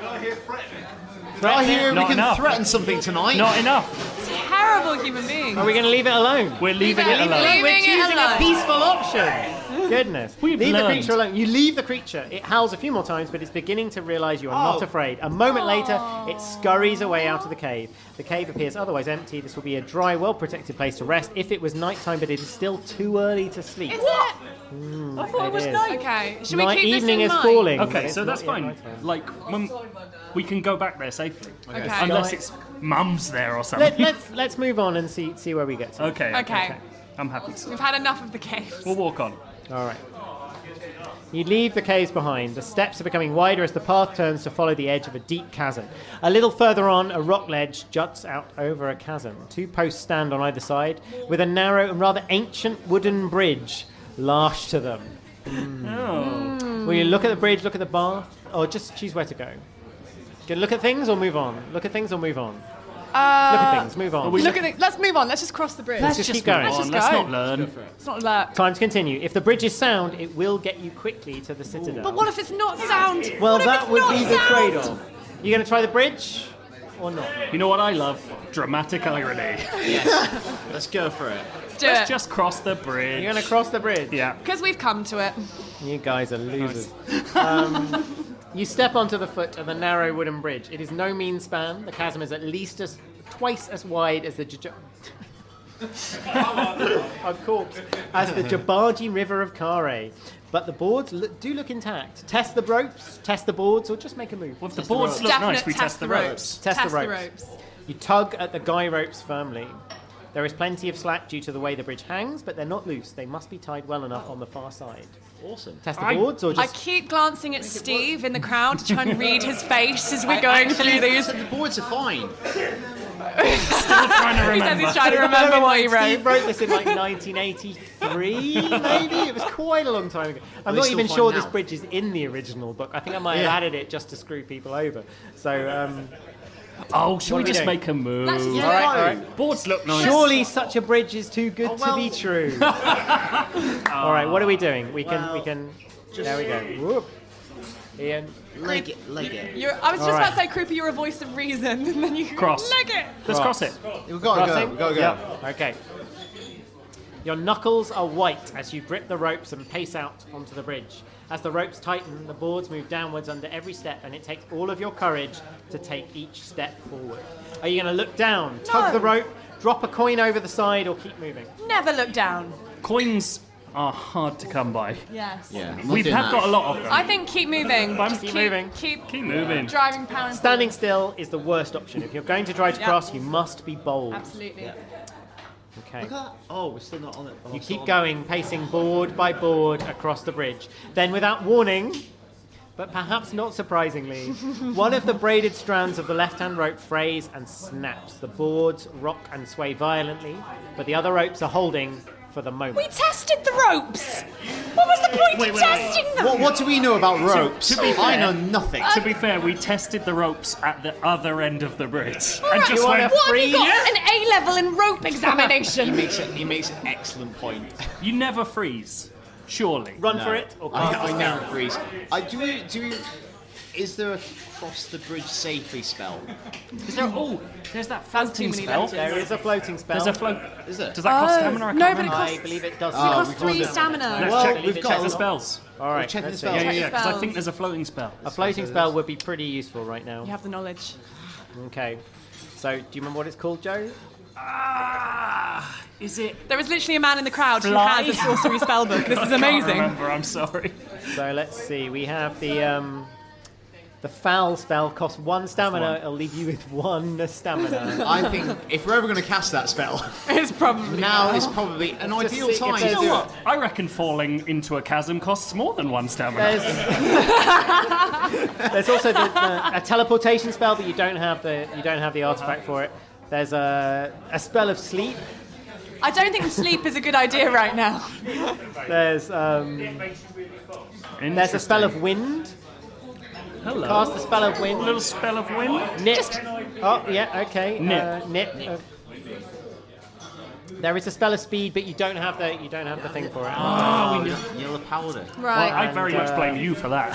Right here, we Not can enough. threaten something tonight. Not enough. Terrible human being. Are we going to leave it alone? We're leaving Leave it it alone. alone. We're Leaving it choosing a alone. peaceful option. Goodness. We've leave the learned. creature alone. You leave the creature. It howls a few more times, but it's beginning to realise you are not afraid. A moment later, it scurries away out of the cave. The cave appears otherwise empty. This will be a dry, well-protected place to rest if it was nighttime, but it is still too early to sleep. Is it? I thought it was night. Okay. Should we Night keep evening this in is mind? falling. Okay, It's so that's not yet fine. nighttime. Like, we can go back there safely. Okay. Unless it's mum's there or something. Let's move on and see where we get to. Okay. Okay. I'm happy. We've had enough of the caves. We'll walk on. All right. You leave the caves behind. The steps are becoming wider as the path turns to follow the edge of a deep chasm. A little further on, a rock ledge juts out over a chasm. Two posts stand on either side, with a narrow and rather ancient wooden bridge lashed to them. Oh. Will you look at the bridge, look at the bath, or just choose where to go? Gonna look at things or move on? Look at things or move on? Look at things, move on. Look at it. Let's move on. Let's just cross the bridge. Let's just keep going. Let's just Let's go. not learn. It's not lurk. Time to continue. If the bridge is sound, it will get you quickly to the citadel. But what if it's not sound? Well, What if that it's would not be the sound? trade-off. You going to try the bridge or not? You know what I love? Dramatic irony. Let's go for it. Let's do Let's it. just cross the bridge. You're going to cross the bridge? Yeah. Because we've come to it. You guys are losers. You step onto the foot of the narrow wooden bridge. It is no mean span. The chasm is at least twice as wide as the I've corked. As the Jabaji River of Kare. But the boards do look intact. Test the ropes, test the boards, or just make a move. Well, if the boards look Definite nice, we test the ropes. Test the ropes. You tug at the guy ropes firmly. There is plenty of slack due to the way the bridge hangs, but they're not loose. They must be tied well enough on the far side. Awesome. Test the boards, or I just... keep glancing at Steve in the crowd to try and read his face as we're going through these. The boards are fine. Still trying to He says remember. he's trying to remember what he wrote. Steve wrote this in like 1983, maybe? It was quite a long time ago. I'm they not still even fine sure now? this bridge is in the original book. I think I might have Yeah. added it just to screw people over. So, Oh, should we What are we just doing? make a move? Let's just Yeah. go. all right. Boards look nice. Surely such a bridge is too good well. to be true. All right, what are we doing? We can. There we go. Whoop. Ian. Leg it. I was just All about to right. say, Krupa, you're a voice of reason, and then you Cross. leg it. Let's cross it. We've got to go. Crossing? We've got to go. Yep. Okay. Your knuckles are white as you grip the ropes and pace out onto the bridge. As the ropes tighten, the boards move downwards under every step, and it takes all of your courage to take each step forward. Are you going to look down, tug the rope, drop a coin over the side, or keep moving? Never look down. Coins are hard to come by. Yes. Yeah. I'm not We doing have that. got a lot of them. I think keep moving. Just Keep moving. Keep moving. driving power. Standing still is the worst option. If you're going to try to Yeah. cross, you must be bold. Absolutely. Okay. Look at that. Oh, we're still not on it. Oh, You still keep on going, pacing board by board across the bridge. Then, without warning, but perhaps not surprisingly, one of the braided strands of the left-hand rope frays and snaps. The boards rock and sway violently, but the other ropes are holding for the moment. We tested the ropes. What was the point of testing them? What do we know about ropes? to be I fair- know nothing. To be fair, we tested the ropes at the other end of the bridge. And Alright, just You want went, a What have you got? free- An A level in rope examination. He makes an excellent point. you never freeze. Surely. Run for it or cast a I spell? never freeze. Is there a cross the bridge safely spell? Is there? Oh, there's that too floating many spell. letters. There is a floating spell. There's a float. Is there? Does that cost stamina? I can't no, but it remember. costs. I believe it does. It costs we've 3 got it. stamina. Let's Well, check, we've check got- the spells. All right, checking let's the see. spells. Yeah, because I spells. think there's a floating spell. A floating spell would be pretty useful right now. You have the knowledge. Okay. So, do you remember what it's called, Joe? Is it? There is literally a man in the crowd who Fly. has a sorcery spellbook. This is I can't amazing. remember. I'm sorry. So let's see. We have the foul spell costs 1 stamina. It'll leave you with 1 stamina. I think if we're ever going to cast that spell, It's probably now is probably an ideal see if time to there's- do You know it. what? I reckon falling into a chasm costs more than 1 stamina. There's also a teleportation spell, but you don't have the artifact for it. There's a spell of sleep. I don't think sleep is a good idea right now. There's a spell of wind. Hello. Cast a spell of A wind. little spell of wind. Nip. Oh yeah, okay. Nip. Nip. There is a spell of speed, but you don't have the thing for it. Yellow powder. Right. I very much blame you for that.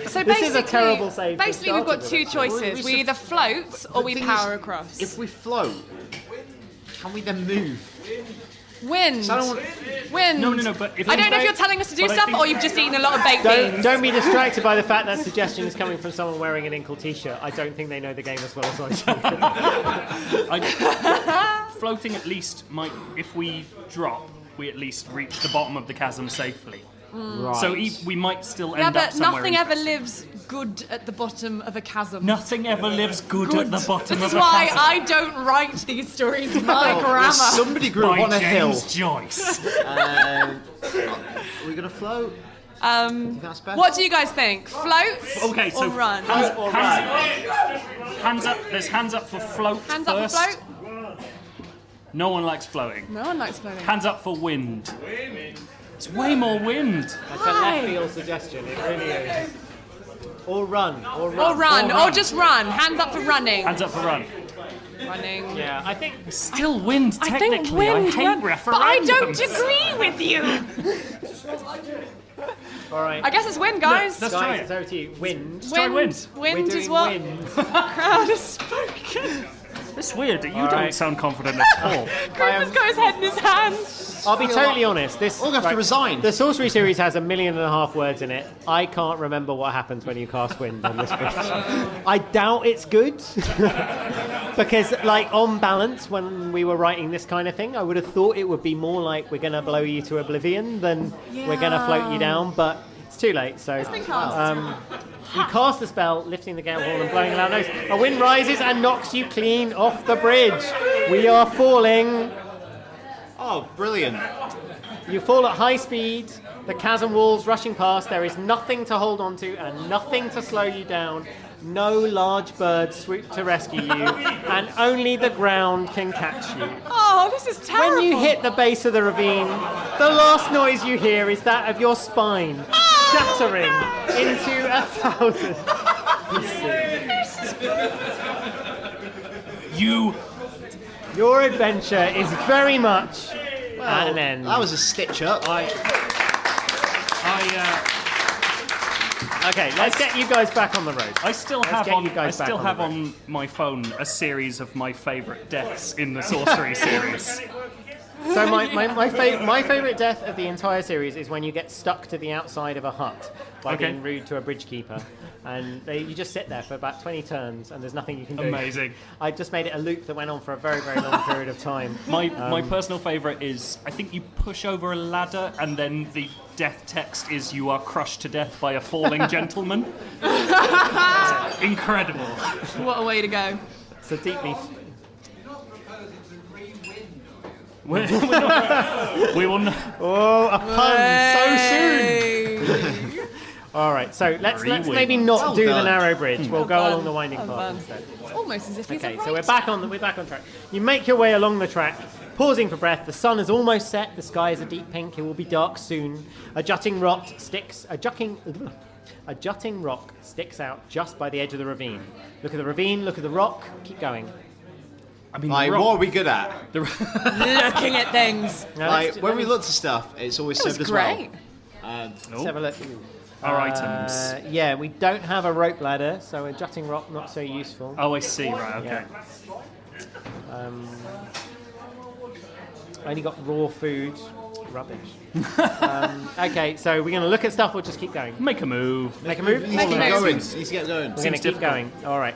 So This is a terrible save to Basically, we've start got with, 2 choices. We either float or we thing power is, across. If we float, can we then move? Wind. So I don't want. Wind. No, but if I don't know if I- you're telling us to do but I stuff think- or you've just eaten a lot of baked beans. Don't be distracted by the fact that suggestion is coming from someone wearing an Inkle t-shirt. I don't think they know the game as well as I do. Floating at least might, if we drop, we at least reach the bottom of the chasm safely. Right. So we might still Yeah, end up but somewhere. nothing ever interesting. lives good at the bottom of a chasm. Nothing ever lives good at the bottom This of is a why chasm. I don't write these stories in my Well, grammar. somebody grew up By on a hill. James Joyce. Are we gonna float? That's best. What do you guys think? Float Okay, so or run? hands up. There's hands up for float Hands up for first. float? No one likes floating. No one likes floating. Hands up for wind. It's way more wind. That's a left field suggestion. It really is. Or run. Or run. Or run. Or just run. Hands up for running. Hands up for run. Running. Yeah, I think Still wind, I technically. think wind. I hate run, but I don't referendums. agree with you. all right. I guess it's wind, guys. Let's try Guys, it. it's over to you. Wind. try wind. We're Wind doing is what wind. crowd has spoken. It's weird that you All don't right. sound confident at all. Krupa's got his head in his hands. I'll be totally honest. This We'll have to resign. The Sorcery series has 1.5 million words in it. I can't remember what happens when you cast wind on this bit. I doubt it's good because, like, on balance, when we were writing this kind of thing, I would have thought it would be more like we're going to blow you to oblivion than we're going to float you down. But it's too late. So been cast. you cast the spell, lifting the gale wall and blowing a loud noise. A wind rises and knocks you clean off the bridge. We are falling. Oh, brilliant. You fall at high speed, the chasm walls rushing past, there is nothing to hold on to and nothing to slow you down. No large birds swoop to rescue you, and only the ground can catch you. Oh, this is terrible. When you hit the base of the ravine, the last noise you hear is that of your spine shattering into 1,000 pieces. Your adventure is very much at an end. That was a stitch up. Okay, let's get you guys back on the road. I still Let's have get on. you guys I still back have on the on my phone a series of my favourite deaths in the Sorcery series. So my favourite death of the entire series is when you get stuck to the outside of a hut by Okay. being rude to a bridge keeper. And you just sit there for about 20 turns and there's nothing you can do. Amazing. I just made it a loop that went on for a very, very long period of time. My personal favourite is I think you push over a ladder and then the death text is you are crushed to death by a falling gentleman. Incredible. What a way to go. So deeply... We will not. Oh, a pun so soon! Hey. All right, so let's Rewind. maybe not Well do the done. narrow bridge. We'll go fun. along the winding Well path done. instead. It's almost as if he's Okay, a so we're writer. back on track. You make your way along the track, pausing for breath. The sun is almost set. The sky is a deep pink. It will be dark soon. A jutting rock sticks out just by the edge of the ravine. Look at the ravine. Look at the rock. Keep going. I mean, Like, rock- what are we good at? Looking at things. Like, when we look to stuff, it's always It was served as great. well. Let's have a look. Our items. Yeah, we don't have a rope ladder, so a jutting rock not so useful. Oh, I see. Right. Okay. Only got raw food. Rubbish. Okay, so we're going to look at stuff or just keep going? Make a move. Make a move? Need to get going. Need to get going. We're going to keep difficult. going. All right.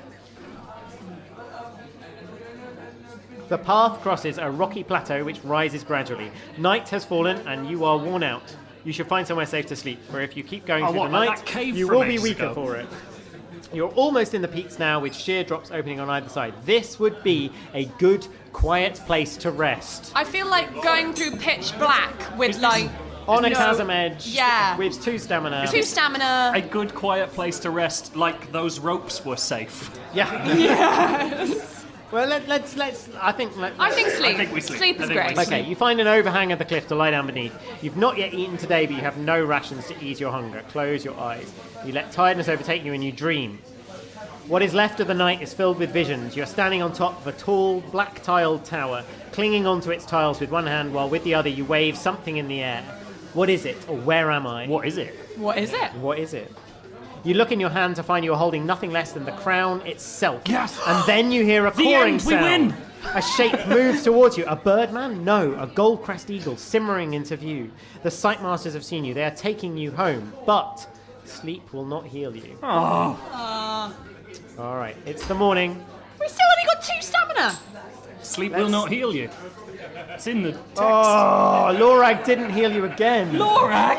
The path crosses a rocky plateau which rises gradually. Night has fallen and you are worn out. You should find somewhere safe to sleep, for if you keep going through what, the like night, that cave you from will be ages weaker ago? for it. You're almost in the peaks now with sheer drops opening on either side. This would be a good, quiet place to rest. I feel like going through pitch black with like On a no- chasm edge, Yeah. with 2 stamina. 2 stamina. A good, quiet place to rest, like those ropes were safe. Yeah. Yes. Well, let's. I think. I think sleep. I think we sleep. Sleep I is think we great. sleep. Okay, you find an overhang of the cliff to lie down beneath. You've not yet eaten today, but you have no rations to ease your hunger. Close your eyes. You let tiredness overtake you and you dream. What is left of the night is filled with visions. You're standing on top of a tall, black-tiled tower, clinging onto its tiles with one hand, while with the other you wave something in the air. What is it, or where am I? What is it? What is it? What is it? You look in your hand to find you are holding nothing less than the crown itself. Yes! And then you hear a The cawing end, we sound. win! A shape moves towards you. A birdman? No, a gold-crest eagle simmering into view. The sightmasters have seen you. They are taking you home. But sleep will not heal you. Oh, All right, it's the morning. We still only got 2 stamina. sleep will not heal you. It's in the text. Oh, Lorag didn't heal you again. Lorag!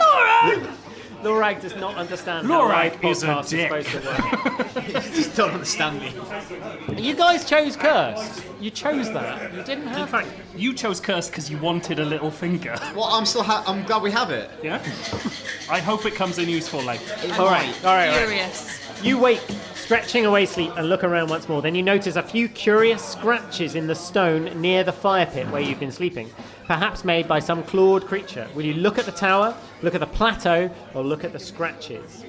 Lorag does not understand how live Lorag is a podcasts dick. are supposed to work. Just don't understand me. You guys chose Cursed. You chose that. You didn't have. In fact, you chose curse because you wanted a little finger. Well, I'm glad we have it. Yeah? I hope it comes in useful later. All right. Furious. You wake, stretching away sleep, and look around once more. Then you notice a few curious scratches in the stone near the fire pit where you've been sleeping, perhaps made by some clawed creature. Will you look at the tower, look at the plateau, or look at the scratches?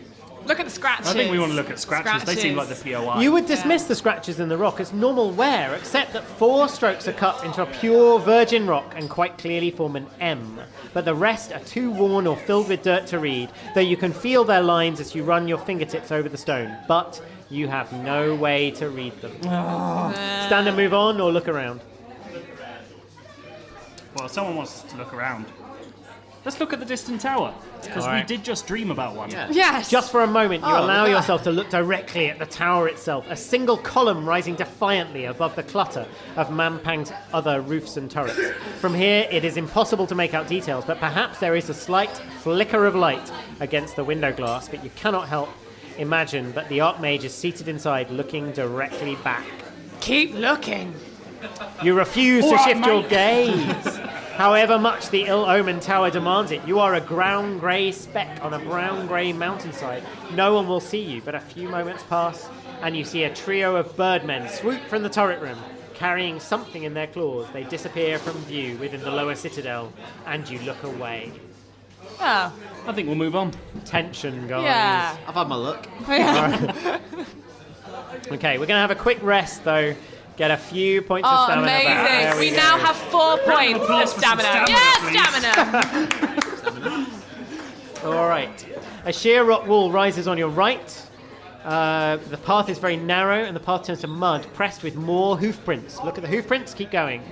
Look at the scratches. I think we want to look at scratches. They seem like the POI. You would dismiss the scratches in the rock as normal wear, except that 4 strokes are cut into a pure virgin rock and quite clearly form an M. But the rest are too worn or filled with dirt to read, though you can feel their lines as you run your fingertips over the stone. But you have no way to read them. Stand and move on or look around. Well, someone wants us to look around. Let's look at the distant tower, because All we right. did just dream about one. Yeah. Yes. Just for a moment, you Oh, allow look at yourself to look directly at the tower itself, a single column rising defiantly above the clutter of Mampang's other roofs and turrets. From here, it is impossible to make out details, but perhaps there is a slight flicker of light against the window glass, but you cannot help imagine that the Archmage is seated inside, looking directly back. Keep looking. You refuse to All right, shift your mate. gaze. However much the ill-omened tower demands it, you are a ground-grey speck on a brown-grey mountainside. No one will see you, but a few moments pass, and you see a trio of birdmen swoop from the turret room, carrying something in their claws. They disappear from view within the lower citadel, and you look away. Oh. I think we'll move on. Tension, guys. Yeah. I've had my look. Okay, we're going to have a quick rest, though. Get a few points of Oh, stamina back. There amazing. We go. now have 4 points of applause for some stamina. stamina, Yes, stamina. All right. A sheer rock wall rises on your right. The path is very narrow, and the path turns to mud, pressed with more hoof prints. Look at the hoof prints. Keep going.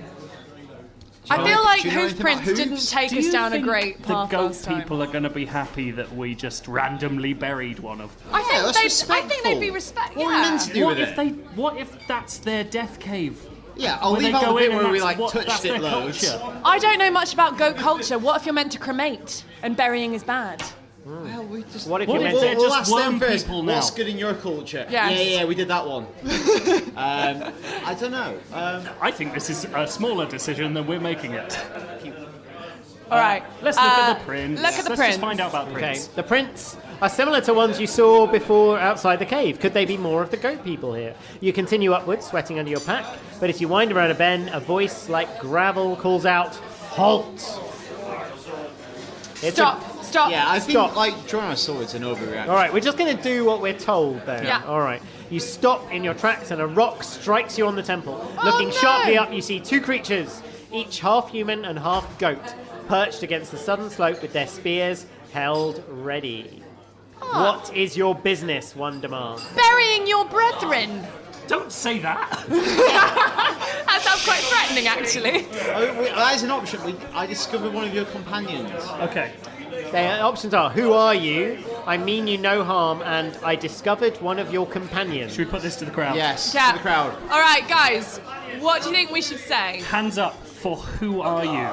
I feel like do you know hoof anything about prints didn't hooves? take Do us you down a think great the path goat last time. people are going to be happy that we just randomly buried one of them? I think, that's I think they'd be respectful. respect. What are we Yeah. meant to do What with if it? what if that's their death cave? Yeah, I'll Where leave they out the go bit in and where we that's like that's touched their it loads. culture. I don't know much about goat culture. What if you're meant to cremate and burying is bad? Well, we just. What if What you if meant they're to... just ask them worm first. people now? What's good in your culture? Yes. Yeah, we did that one. I don't know. I think this is a smaller decision than we're making it. All right. Let's look at the prints. Look at the Let's prints. just find out about Okay, prints. the prints are similar to ones you saw before outside the cave. Could they be more of the goat people here? You continue upwards, sweating under your pack, but as you wind around a bend, a voice like gravel calls out, "Halt!" It's Stop. Yeah, I think Stop. like drawing our swords and overreaction. All right, we're just going to do what we're told then. Yeah. All right. You stop in your tracks and a rock strikes you on the temple. Looking sharply up, you see two creatures, each half human and half goat, perched against the southern slope with their spears held ready. What is your business, one demands. Burying your brethren. Don't say that. That sounds quite threatening, actually. That is an option. I discovered one of your companions. Okay. The options are, who are you? I mean you no harm, and I discovered one of your companions. Should we put this to the crowd? Yes, Yeah. to the crowd. All right, guys. What do you think we should say? Hands up for who are you?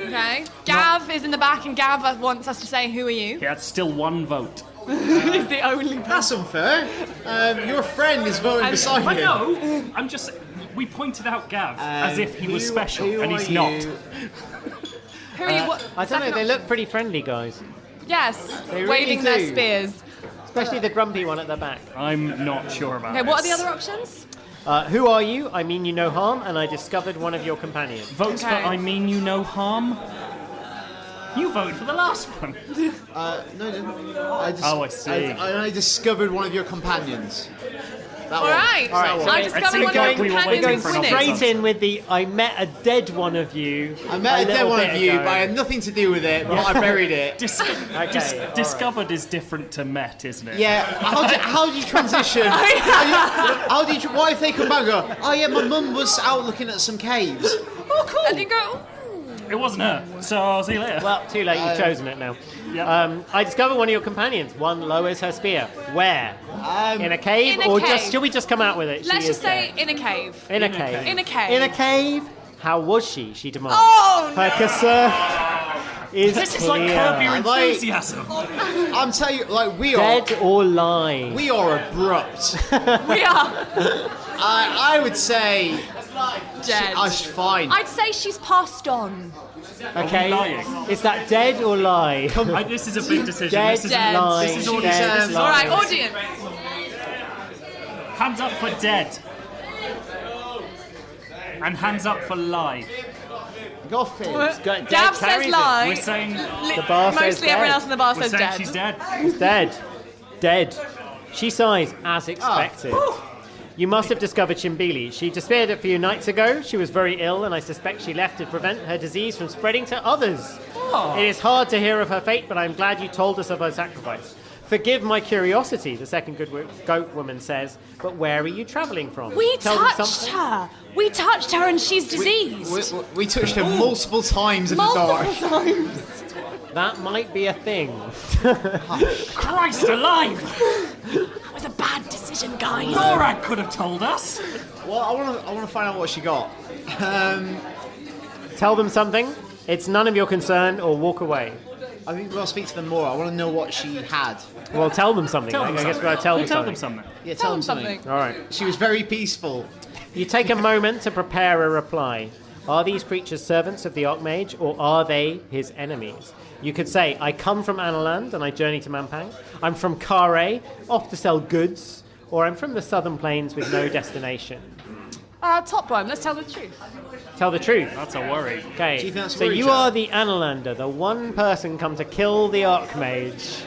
Okay. Gav is in the back, and Gav wants us to say, "Who are you?" Yeah, it's still one vote. He's the only person. That's unfair. Your friend is voting beside But you. no, I'm just. We pointed out Gav as if he was special, who and he's are not. you? Who are you? What, I don't know, second they option? look pretty friendly, guys. Yes, They really waving their do. spears. Especially the grumpy one at the back. I'm not sure about Okay, what are the this. other options? Who are you? I mean you no harm, and I discovered one of your companions. Votes Okay. for I mean you no harm? You voted for the last one. No. I see. I discovered one of your companions. That All one. right. All right, I It discovered seemed one like of we your were waiting companions for is an winning. option. Straight in with the I met a dead one of you. I met a dead little one bit of you, ago. but I had nothing to do with it. But I buried it. Discovered is different to met, isn't it? Yeah. How do you transition? What if they come back and go, oh yeah, my mum was out looking at some caves. Oh, cool. And you go. It wasn't her, so I'll see you later. Well, too late, you've chosen it now. Yeah. I discovered one of your companions. One lowers her spear. Where? In a cave? In a or cave. should we just come out with it? Let's She just is say dead. in a cave. In a cave. In a cave. In a cave? How was she? She demands. Oh, Her casseur is This is clear. like Curb Your Like- Enthusiasm. I'm telling you, like we are Dead or live? we are abrupt. we are I would say dead. she's fine. I'd say she's passed on. Okay. lying? Is that dead or live? This is a big decision. Dead, This is Dead. live. This is all- dead, this is All live. right, audience. Hands up for dead. And hands up for lie. Go Fizz. Dead Gav says carries it. lie. We're saying The bar says Mostly everyone dead. else in the bar we're says saying dead. she's dead. She's dead. Dead. She sighs as expected. You must have discovered Shimbili. She disappeared a few nights ago. She was very ill, and I suspect she left to prevent her disease from spreading to others. It is hard to hear of her fate, but I'm glad you told us of her sacrifice. Forgive my curiosity, the second goat woman says, but where are you travelling from? We Tell them touched something. her. We touched her and she's diseased. We touched her multiple times in the dark. That might be a thing. Christ alive! It was a bad decision, guys. Morag could have told us. Well, I want to find out what she got. Tell them something. It's none of your concern, or walk away. I think we'll speak to them more. I want to know what she had. Well, tell them something. Tell them I guess something. we'll tell them Tell something. them something. Yeah, Tell them something. All right. She was very peaceful. You take a moment to prepare a reply. Are these creatures servants of the Archmage, or are they his enemies? You could say, I come from Analand and I journey to Mampang. I'm from Kare, off to sell goods. Or I'm from the southern plains with no destination. Top one. Let's tell the truth. Tell the truth. That's a worry. Okay, Do you think that's a so worry, you Joe? are the Analander, the one person come to kill the Archmage.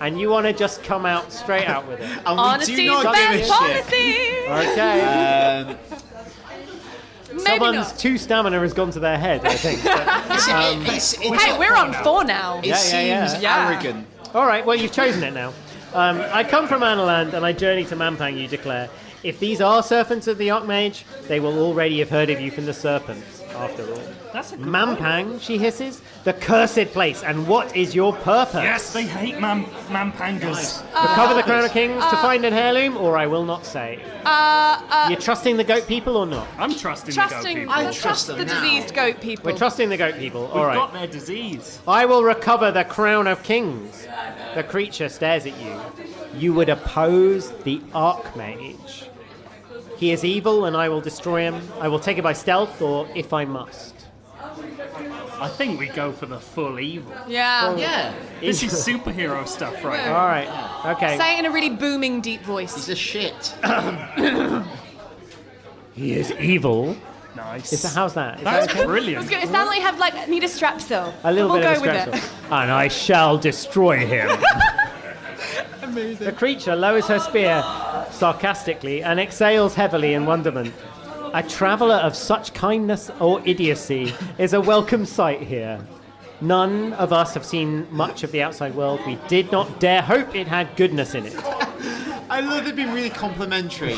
And you want to just come out straight out with it. And we Honesty's do not give a best shit. policy. Okay. Maybe Someone's not. 2 stamina has gone to their head, I think. Hey, we're on 4 now. It seems Yeah. arrogant. All right, well, you've chosen it now. I come from Analand and I journey to Mampang, you declare. If these are serpents of the Archmage, they will already have heard of you from the serpents, after all. That's a good Mampang, she hisses, the cursed place, and what is your purpose? Yes, they hate Mampangas. Recover the Crown of Kings to find an heirloom, or I will not say. You're trusting the goat people or not? I'm trusting the goat Trusting, people. I trust trust the them now. diseased goat people. We're trusting the goat people, all We've right. got their disease. I will recover the Crown of Kings. The creature stares at you. You would oppose the Archmage. He is evil and I will destroy him. I will take it by stealth or if I must. I think we go for the full evil. Yeah. Yeah. This is superhero stuff, right? All right, okay. Say it in a really booming, deep He's voice. a shit. He is evil. Nice. How's that? Is That's that okay? brilliant. It sounds like you have need a strepsil. A little we'll bit go of a with stressful. And I shall destroy him. it. The creature lowers her spear sarcastically and exhales heavily in wonderment. A traveller of such kindness or idiocy is a welcome sight here. None of us have seen much of the outside world. We did not dare hope it had goodness in it. I love they've been really complimentary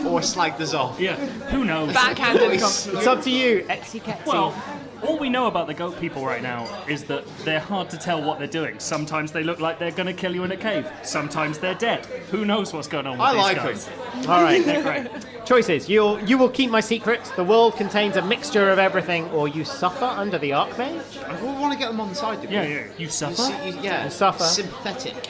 or slagged us off. Yeah, who knows? Backhanded It's up to you, Etsy-Ketsy. Well, all we know about the goat people right now is that they're hard to tell what they're doing. Sometimes they look like they're going to kill you in a cave. Sometimes they're dead. Who knows what's going on with I these like guys? them. All right. They're great. Choices. You will keep my secret. The world contains a mixture of everything, or you suffer under the Archmage. I want to get them on the side, do we? Yeah. You suffer? Yeah. You suffer. Sympathetic.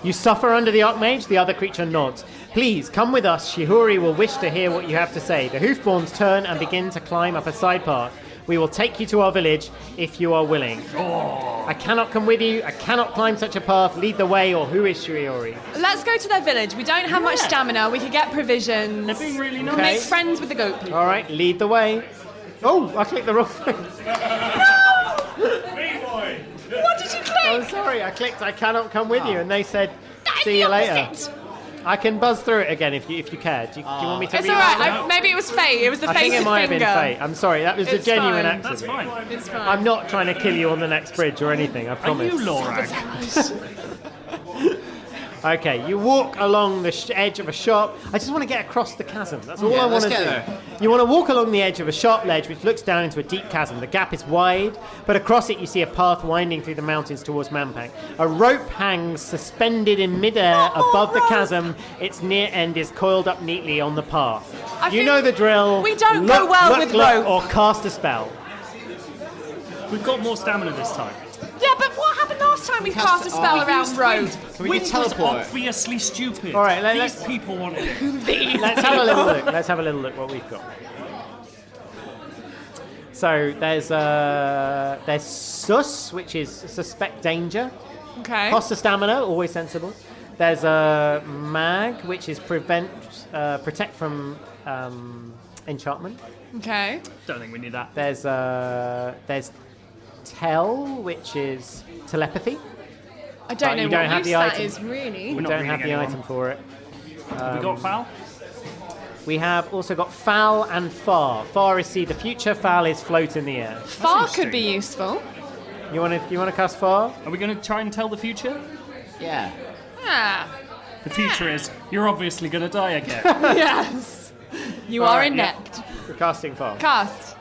You suffer under the Archmage. The other creature nods. Please come with us. Shihuri will wish to hear what you have to say. The Hoofborns turn and begin to climb up a side path. We will take you to our village if you are willing. I cannot come with you. I cannot climb such a path. Lead the way, or who is Shihuri? Let's go to their village. We don't have much stamina. We could get provisions. They're being really nice. Make friends with the goat people. All right, lead the way. Oh, I clicked the wrong thing. What did you click? Oh, sorry, I clicked I cannot come with you, and they said, That is see the you later. opposite. I can buzz through it again if you care. Do you want me to It's read all it? right. Maybe it was fate. It was the I think fated it might have finger. been fate. I'm sorry, that was a It's genuine fine. That's accident. fine. It's fine. I'm not trying to kill you on the next bridge or anything, I Are promise. you Lorag? Okay, you walk along the edge of a shop. I just want to get across the chasm. That's all Yeah, I want let's to do. get there. You want to walk along the edge of a sharp ledge which looks down into a deep chasm. The gap is wide, but across it you see a path winding through the mountains towards Mampang. A rope hangs suspended in midair above the chasm. Its near end is coiled up neatly on the path. I You think know the drill. we don't go well with rope. Or cast a spell. We've got more stamina this time. Yeah, but what happened last time we cast a spell around rope? Can we Wind just was teleport? obviously stupid. All right, These let's- people wanted it. Let's have a little look. Let's have a little look what we've got. So there's sus, which is suspect danger. Okay. Cost of stamina, always sensible. There's a mag, which is protect from enchantment. Okay. Don't think we need that. There's tell, which is telepathy. I don't But you know don't what have use the that item. is really. We're not Don't have reading the anyone. item for it. Have we got foul? We have also got foul and far. Far is see the future. Foul is float in the air. Far could be useful. You want to cast far? Are we going to try and tell the future? Yeah. Ah. The future is, you're obviously going to die again. Yes. You are right, inept. We're casting far. Cast.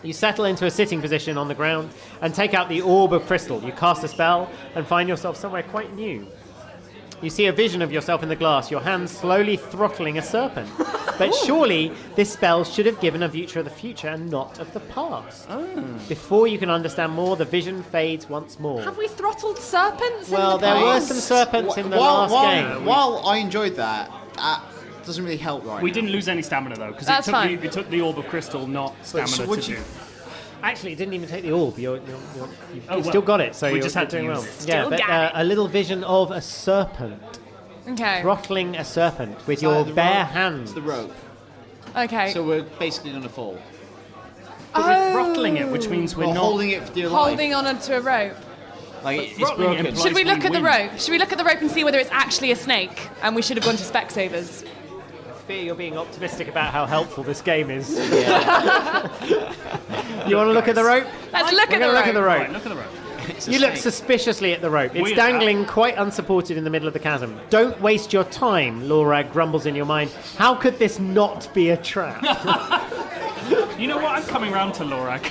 You settle into a sitting position on the ground and take out the orb of crystal. You cast a spell and find yourself somewhere quite new. You see a vision of yourself in the glass, your hand slowly throttling a serpent. But surely this spell should have given a future of the future and not of the past. Before you can understand more, the vision fades once more. Have we throttled serpents? Well, in the there were past? some serpents in the last game. While I enjoyed that, doesn't really help right We now. didn't lose any stamina though, because That's fine. it took the orb of crystal, not stamina would to you- do. Actually, it didn't even take the orb. You've well, still got it, so we you're, just had you're to doing use well. it. Yeah, Still but got it. a little vision of a serpent. Okay. Throttling a serpent with It's your like the bare rope. hand. It's the rope. Okay. So we're basically going to fall. But we're throttling it, which means we're Or not holding it for dear Holding life. on to a rope. Like, it's throttling broken. implies- Should we look we at the win. rope? Should we look at the rope and see whether it's actually a snake? And we should have gone to Specsavers. I fear you're being optimistic about how helpful this game is. You want to look at the rope? Let's look We're at the gonna rope. look at the rope. Right, look at the rope. It's a You look snake. suspiciously at the rope. It's Weird. dangling quite unsupported in the middle of the chasm. Don't waste your time, Lorag grumbles in your mind. How could this not be a trap? You know what? I'm coming round to Lorag.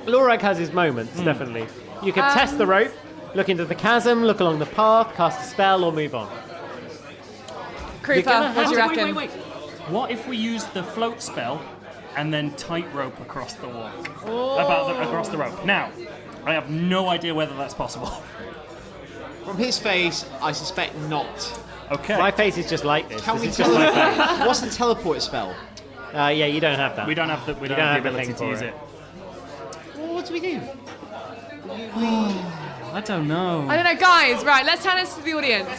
Lorag has his moments, definitely. You can test the rope, look into the chasm, look along the path, cast a spell, or move on. Krupa, what do you reckon? Wait. What if we use the float spell and then tightrope across the walk? Across the rope. Now, I have no idea whether that's possible. From his face, I suspect not. Okay. My face is just like this. Can This we is just my face. teleport? What's the teleport spell? Yeah, you don't have that. We don't have the don't have the ability thing to for use it. it. Well, what do we do? I don't know. I don't know, guys. Right, let's turn this to the audience.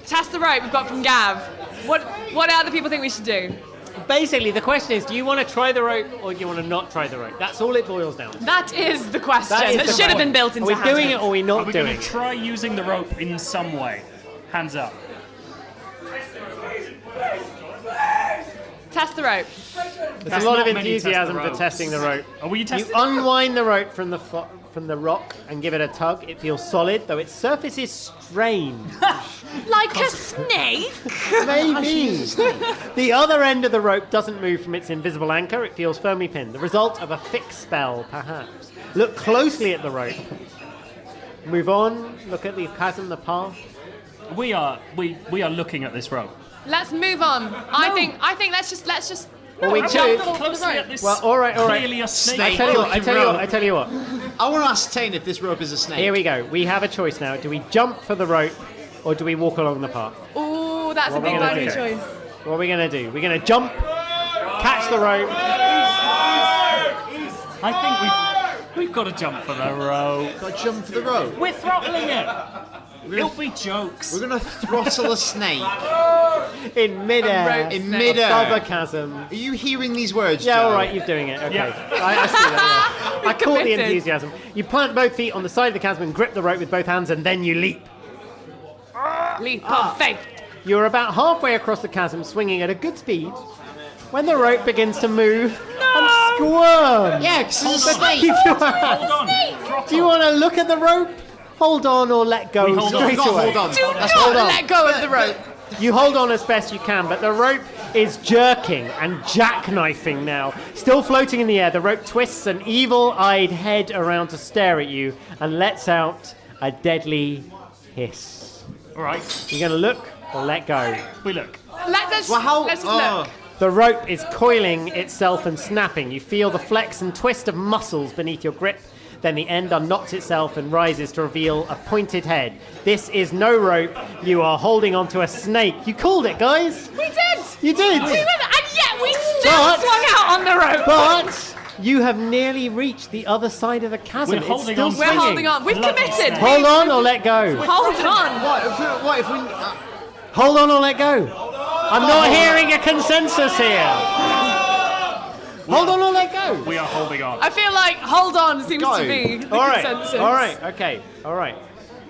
Test the rope we've got from Gav. What do other people think we should do? Basically, the question is, do you want to try the rope or do you want to not try the rope? That's all it boils down to. That is the question. That is That the should have point. been built into Are we doing it or are we Are not we doing going to it? try using the rope in some way? Hands up. Test the rope. There's a lot of not many enthusiasm test the for testing the rope. Are we You testing? unwind the rope from the rock and give it a tug. It feels solid, though its surface is strained. Like a snake? Maybe. The other end of the rope doesn't move from its invisible anchor. It feels firmly pinned. The result of a fixed spell, perhaps. Look closely at the rope. Move on. Look at the chasm, the path. We are looking at this rope. Let's move on. I think let's just Well, we I'm could. looking closely at this. Well, all right. Clearly a snake. I tell you what. I want to ascertain if this rope is a snake. Here we go. We have a choice now. Do we jump for the rope or do we walk along the path? Ooh, that's a What are big we gonna binary do? choice. What are we going to do? We're going to jump, catch the rope. I think we've got to jump for the rope. Got to jump for the rope. We're throttling it. It'll be jokes. We're going to throttle a snake In midair. in midair. Above a chasm. Are you hearing these words, Yeah, Joe? all right, you're doing it. Okay. Yeah. I see that. Yeah. I caught the committed. enthusiasm. You plant both feet on the side of the chasm and grip the rope with both hands, and then you leap. Leap of faith. You're about halfway across the chasm, swinging at a good speed, when the rope begins to move and squirm. Yeah, because it's a snake. Keep your hands. Hold on. Do you want to look at the rope? Hold on or let go We hold on. straight Hold on, away. hold on. Do Let's not hold on. let go of the rope. You hold on as best you can, but the rope is jerking and jackknifing now. Still floating in the air, the rope twists an evil-eyed head around to stare at you and lets out a deadly hiss. All right. You're going to look or let go. We look. Let's Well, how? just look. The rope is coiling itself and snapping. You feel the flex and twist of muscles beneath your grip. Then the end unknots itself and rises to reveal a pointed head. This is no rope. You are holding onto a snake. You called it, guys. We did. You did. We went, and yet we still But- swung out on the rope. But you have nearly reached the other side of the chasm. We're It's holding still on. We're swinging. holding on. We've Bloody committed. snake. Hold on or let go. Hold on. What if we... Hold on or let go. I'm not hearing a consensus here. Hold on or let go. We are holding on. I feel like hold on seems Go. to be the All right. consensus. All right. Okay. All right.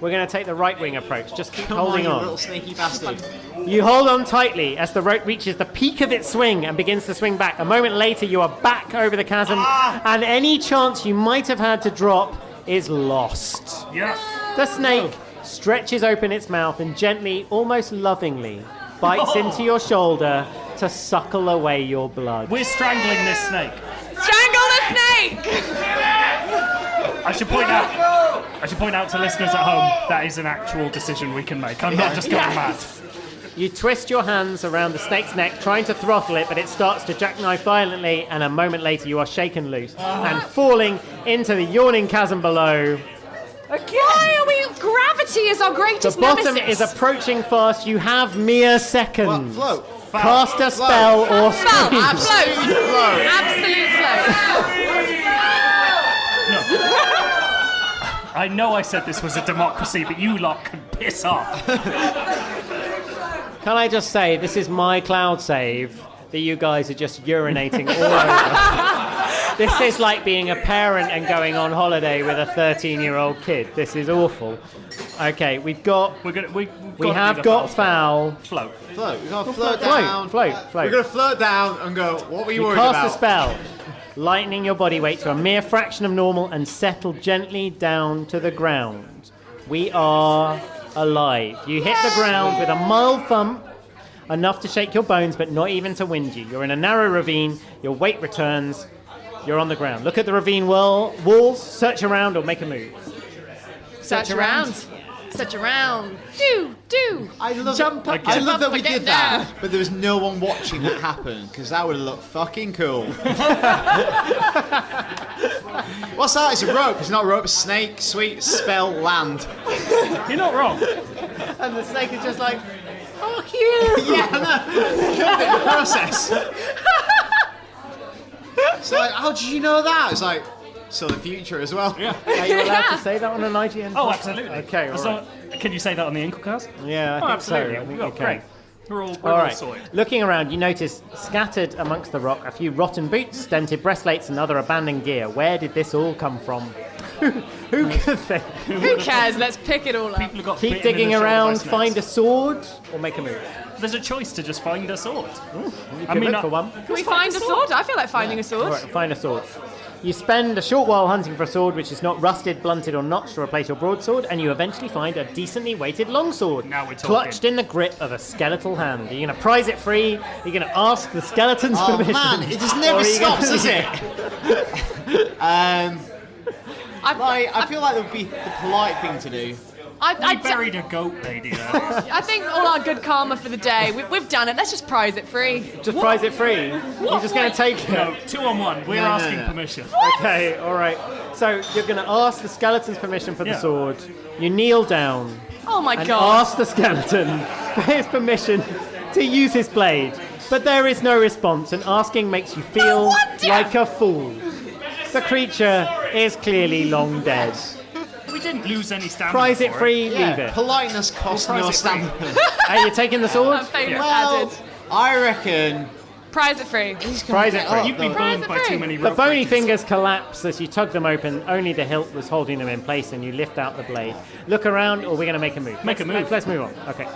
We're going to take the right wing approach. Just keep Come holding you on. little snaky bastard. You hold on tightly as the rope reaches the peak of its swing and begins to swing back. A moment later, you are back over the chasm, and any chance you might have had to drop is lost. Yes. The snake stretches open its mouth and gently, almost lovingly, bites into your shoulder to suckle away your blood. We're strangling this snake. Strangle the snake. I should point out to listeners at home that is an actual decision we can make. I'm not just going mad. You twist your hands around the snake's neck, trying to throttle it, but it starts to jackknife violently, and a moment later you are shaken loose and falling into the yawning chasm below. Why are we? Gravity is our The greatest bottom nemesis. is approaching fast. You have mere seconds. Float. Cast a spell or Float. scream. Float. Absolute float. I know I said this was a democracy, but you lot can piss off. Can I just say, this is my cloud save that you guys are just urinating all over. This is like being a parent and going on holiday with a 13-year-old kid. This is awful. Okay, we've got... We have got foul. Float. Float. We're going to float down. Float. We're going to float down and go, what were you You worried cast about? a spell, lightening your body weight to a mere fraction of normal and settle gently down to the ground. We are alive. You hit the ground with a mild thump, enough to shake your bones, but not even to wind you. You're in a narrow ravine, your weight returns, you're on the ground. Look at the ravine walls, search around or make a move. Search around. Search around. Do. I love, Jump up, I jump love that up we and did get that, down. but there was no one watching that happen, because that would have looked fucking cool. What's that? It's a rope. It's not a rope, it's a snake. Sweet spell land. You're not wrong. And the snake is just like, fuck you! Yeah, I know. Killed it in the process. So like, how did you know that? It's like, so the future as well. Yeah. Are you allowed to say that on an IGN? Oh, absolutely. Okay, all As right. long- Can you say that on the Inklecast? Yeah, I Oh, think absolutely. so. I think Oh, you can. great. We're All all right. sorted. Looking around, you notice scattered amongst the rock a few rotten boots, dented breastplates, and other abandoned gear. Where did this all come from? Who could think? Who cares? Let's pick it all up. People have got Keep bitten in digging the shoulder by around, snakes. find a sword, or make a move. There's a choice to just find a sword. You could look for one. Can we find a sword? I feel like finding a sword. All right, find a sword. You spend a short while hunting for a sword which is not rusted, blunted, or notched to replace your broadsword, and you eventually find a decently weighted longsword. Now we're talking. Clutched in the grip of a skeletal hand. Are you going to prize it free? Are you going to ask the skeleton's Oh permission? man, it just Or never are you gonna stops, does leave it? I feel like that would be the polite thing to do. I buried a goat lady there. I think all our good karma for the day, we've done it. Let's just prize it free. Just prize it free? You're just going to take it? No, 2-on-1. We're asking permission. Okay, all right. So you're going to ask the skeleton's permission for the sword. You kneel down Oh my and god. ask the skeleton for his permission to use his blade. But there is no response, and asking makes you feel like a fool. The creature is clearly long dead. We didn't lose any stamina. Prize it for free, Yeah, leave it. politeness costs We'll no prize it free. stamina. Are you taking the sword? Famous Well, added. I reckon Prize it free. he's Prize gonna it get up, free. You've been though. burned by too many The rope bony bridges. fingers collapse as you tug them open. Only the hilt was holding them in place, and you lift out the blade. Look around, or we're going to make a move. Make a move. Let's move on. Okay.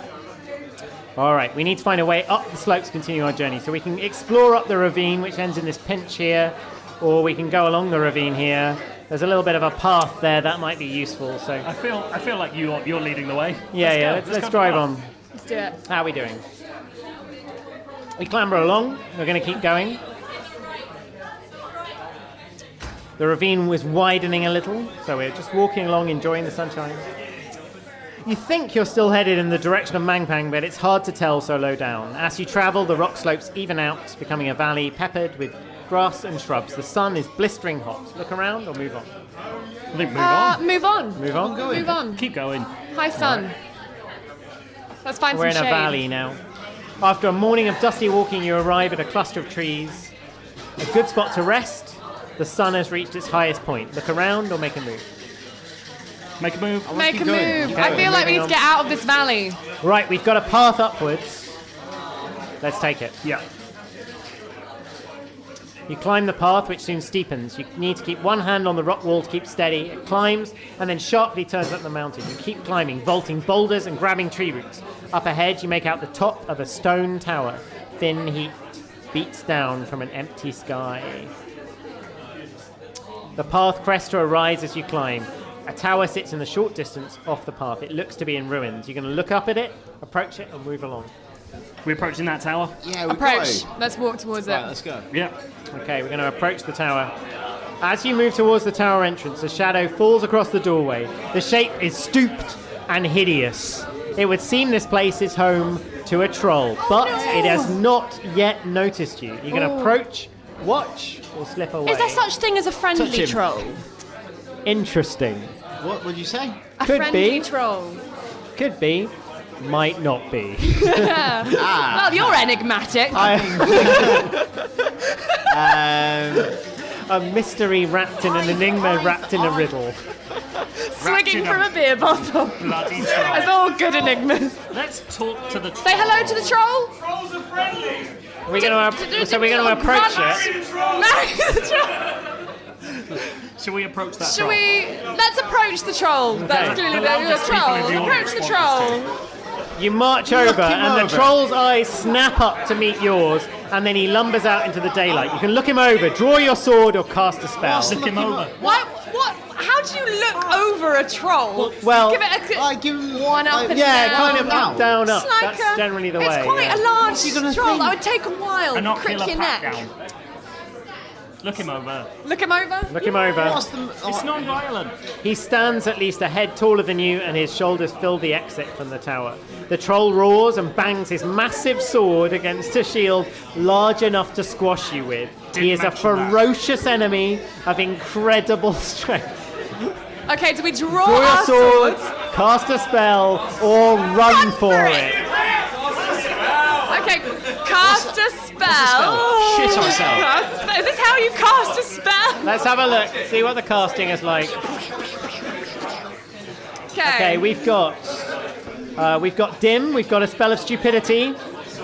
All right. We need to find a way up the slopes to continue our journey. So we can explore up the ravine, which ends in this pinch here, or we can go along the ravine here. There's a little bit of a path there that might be useful. So I feel like you're leading the way. let's go drive to the on. Let's do it. How are we doing? We clamber along. We're going to keep going. The ravine was widening a little, so we're just walking along, enjoying the sunshine. You think you're still headed in the direction of Mangpang, but it's hard to tell so low down. As you travel, the rock slopes even out, becoming a valley peppered with grass and shrubs. The sun is blistering hot. Look around or move on? I think move on. Move on. Move on? Move on. Keep going. Hi, sun. Let's find We're in some a shade. valley now. After a morning of dusty walking, you arrive at a cluster of trees. A good spot to rest. The sun has reached its highest point. Look around or make a move. Make a move. Make a Keep going. move. Keep I going. feel like we need Moving to get out of this valley. Right, we've got a path upwards. Let's take it. Yeah. You climb the path, which soon steepens. You need to keep one hand on the rock wall to keep steady. It climbs and then sharply turns up the mountain. You keep climbing, vaulting boulders and grabbing tree roots. Up ahead, you make out the top of a stone tower. Thin heat beats down from an empty sky. The path crests to a rise as you climb. A tower sits in a short distance off the path. It looks to be in ruins. You're going to look up at it, approach it, and move along. We're approaching that tower. Yeah, we Approach. go. Let's walk towards Right, it. let's go. Yeah. Okay, we're going to approach the tower. As you move towards the tower entrance, a shadow falls across the doorway. The shape is stooped and hideous. It would seem this place is home to a troll, but it has not yet noticed you. You're going to approach, watch, or slip away. Is there such thing as a Touch friendly him. troll? Interesting. What would you say? A Could friendly be. troll. Could be. Might not be. Well, you're enigmatic. A mystery wrapped in an enigma wrapped in a riddle. Swigging from a beer bottle. Bloody It's troll. all good enigmas. Let's talk to the Say hello to the troll. Trolls are friendly! We're going to approach it. Shall we approach that Shall troll? Let's approach the troll. That's clearly the loudest people in the troll. Approach audience the want troll. You march over, and the over. troll's eyes snap up to meet yours, and then he lumbers out into the daylight. You can look him over, draw your sword, or cast a spell. Look him over. What? How do you look over a troll? Well, Give it a I give him one up and Yeah, down. kind of up, down, up. It's like That's generally the way. It's quite yeah. a large gonna troll. think? That would take a while. An Crick ocular your pat neck. down. Look him over. Look him over. Look him over. What's the, It's non-violent. He stands at least a head taller than you, and his shoulders fill the exit from the tower. The troll roars and bangs his massive sword against a shield large enough to squash you with. He is a mention that. ferocious enemy of incredible strength. Okay, do we draw Draw your our swords, swords? cast a spell, or run for it. Okay, cast a spell. Shit ourselves. Cast a spell. Is this how you cast a spell? Let's have a look, see what the casting is like. Okay, we've got dim, we've got a spell of stupidity,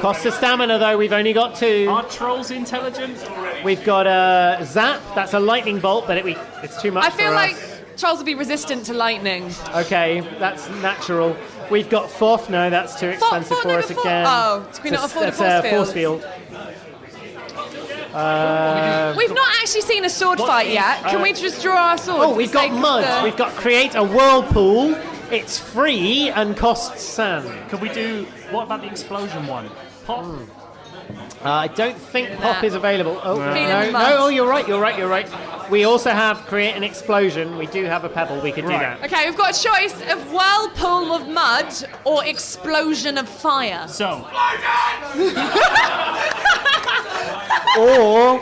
Cost of stamina, though. We've only got 2. Are trolls intelligent? We've got a zap. That's a lightning bolt, but it's too much I feel for like us. trolls would be resistant to lightning. Okay, that's natural. We've got Foff. No, that's too expensive for us again. Oh, can we not afford a That's force field? field. We've not actually seen a sword fight yet. Can we just draw our swords? Oh, we've got mud. We've got create a whirlpool. It's free and costs sand. Could we do... What about the explosion one? Pop? I don't think Pop is available. Oh, Feeling no, you're right. We also have create an explosion. We do have a pebble. We could do that. Okay, we've got a choice of whirlpool of mud or explosion of fire. So... Or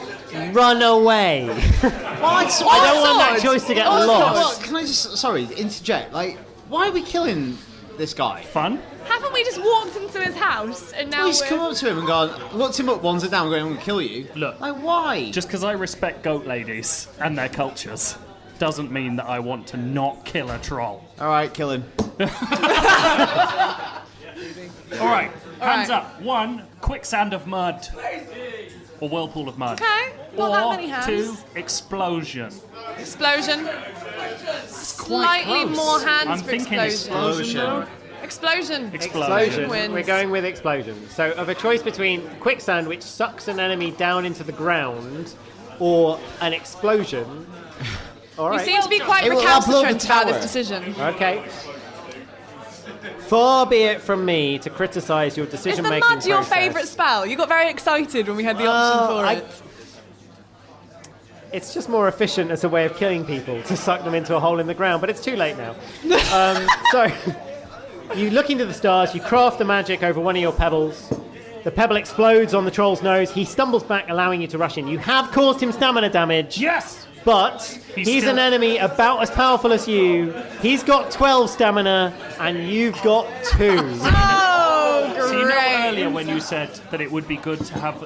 run away. What? I don't want that choice to get lost. Well, can I just, interject? Like, why are we killing this guy? Fun? Haven't we just walked into his house and now We just come up to him and gone, looked him up, ones it down, going, I'm going to kill you. Look. Like, why? Just because I respect goat ladies and their cultures doesn't mean that I want to not kill a troll. All right, kill him. All right, hands up. 1, quicksand of mud. Or whirlpool of mud. Okay, not that many hands. 2, explosion. Explosion. Slightly close. more hands I'm for thinking explosion. Explosion. Explosion. Wins. We're going with explosion. So, of a choice between quicksand, which sucks an enemy down into the ground, or an explosion. All right. You seem to be quite It will upload recalcitrant the about this tower. decision. Okay. Far be it from me to criticise your Is decision-making the mud your process. favourite spell? You got very excited when we had the option for it. It's just more efficient as a way of killing people to suck them into a hole in the ground, but it's too late now. So, you look into the stars, you craft the magic over one of your pebbles. The pebble explodes on the troll's nose. He stumbles back, allowing you to rush in. You have caused him stamina damage. Yes! But he's an enemy about as powerful as you. He's got 12 stamina, and you've got 2. Oh, great. So you know earlier when you said that it would be good to have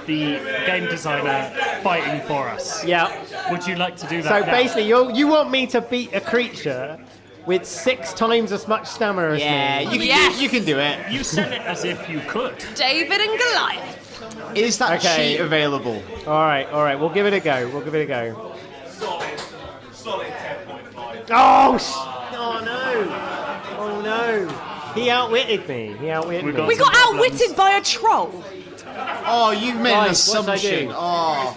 the game designer fighting for us. Yeah. Would you like to do that? So now? basically, you want me to beat a creature with 6 times as much stamina as Yeah, me? you can do it. You said it as if you could. David and Goliath. Is that Okay. cheat available? All right. We'll give it a go. Solid 10.5. Oh no! He outwitted me. We We got outwitted by a troll. Oh, you've made Right, an what did I assumption. do? Oh,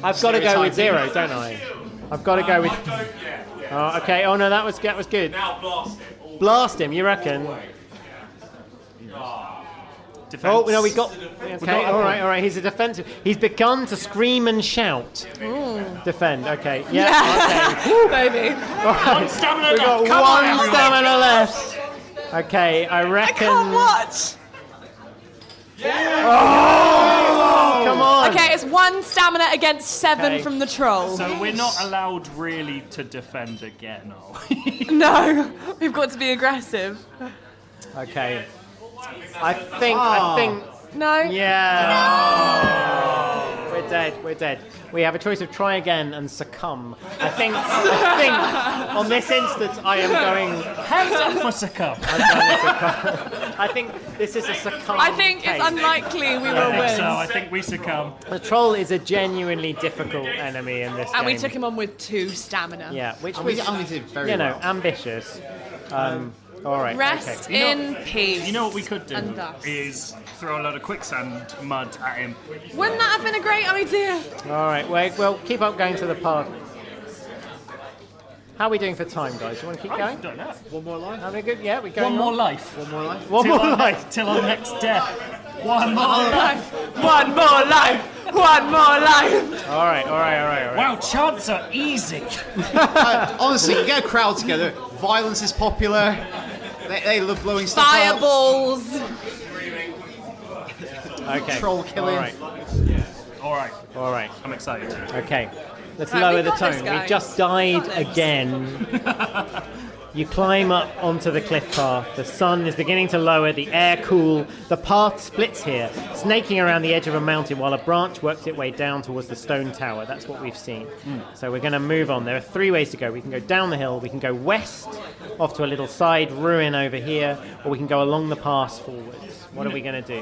I've got to go with 0, don't I? I've got to go with. Oh, okay. Oh no, that was good. Now blast it. Blast him. You reckon? Defense. Oh no, we got. Okay. All right. He's a defensive. He's begun to scream and shout. Defend. Okay. Yeah. Okay. Baby. One stamina We've got left. Come on, one everyone. stamina left. Okay, I I reckon. can't watch. Oh, come on. Okay, it's 1 stamina against 7 Okay. from the troll. So we're not allowed really to defend again, are we? No, we've got to be aggressive. Okay. I think. No. Yeah. We're dead. We have a choice of try again and succumb. I think on this instance I am going. Hands up for succumb. I think this is a succumb. I think it's case. unlikely we I will think win. so. I think we succumb. The troll is a genuinely difficult enemy in this game. And we took him on with 2 stamina. Yeah, which and was we only did very well. ambitious. All right. Rest okay. in peace. You know what we could do And thus. is throw a load of quicksand mud at him. Wouldn't that have been a great idea? All right. Well, keep up going to the path. How are we doing for time, guys? You want to keep I going? don't know. One more life? Having a good? Yeah, we're going. One more on. life. One more life? One Till more our life. Till our next death. One more life. One more life. One more life. All right. Wow, chants are easy. Honestly, you get a crowd together. Violence is popular. They love blowing stuff up. Fireballs. Okay. Troll killing. All right, All right. I'm excited. Okay. Let's Right, lower we've the got this, tone. We guys. just died Got this. again. You climb up onto the cliff path. The sun is beginning to lower, the air cool. The path splits here, snaking around the edge of a mountain while a branch works its way down towards the stone tower. That's what we've seen. So we're going to move on. There are 3 ways to go. We can go down the hill, we can go west, off to a little side ruin over here, or we can go along the pass forwards. What are we going to do?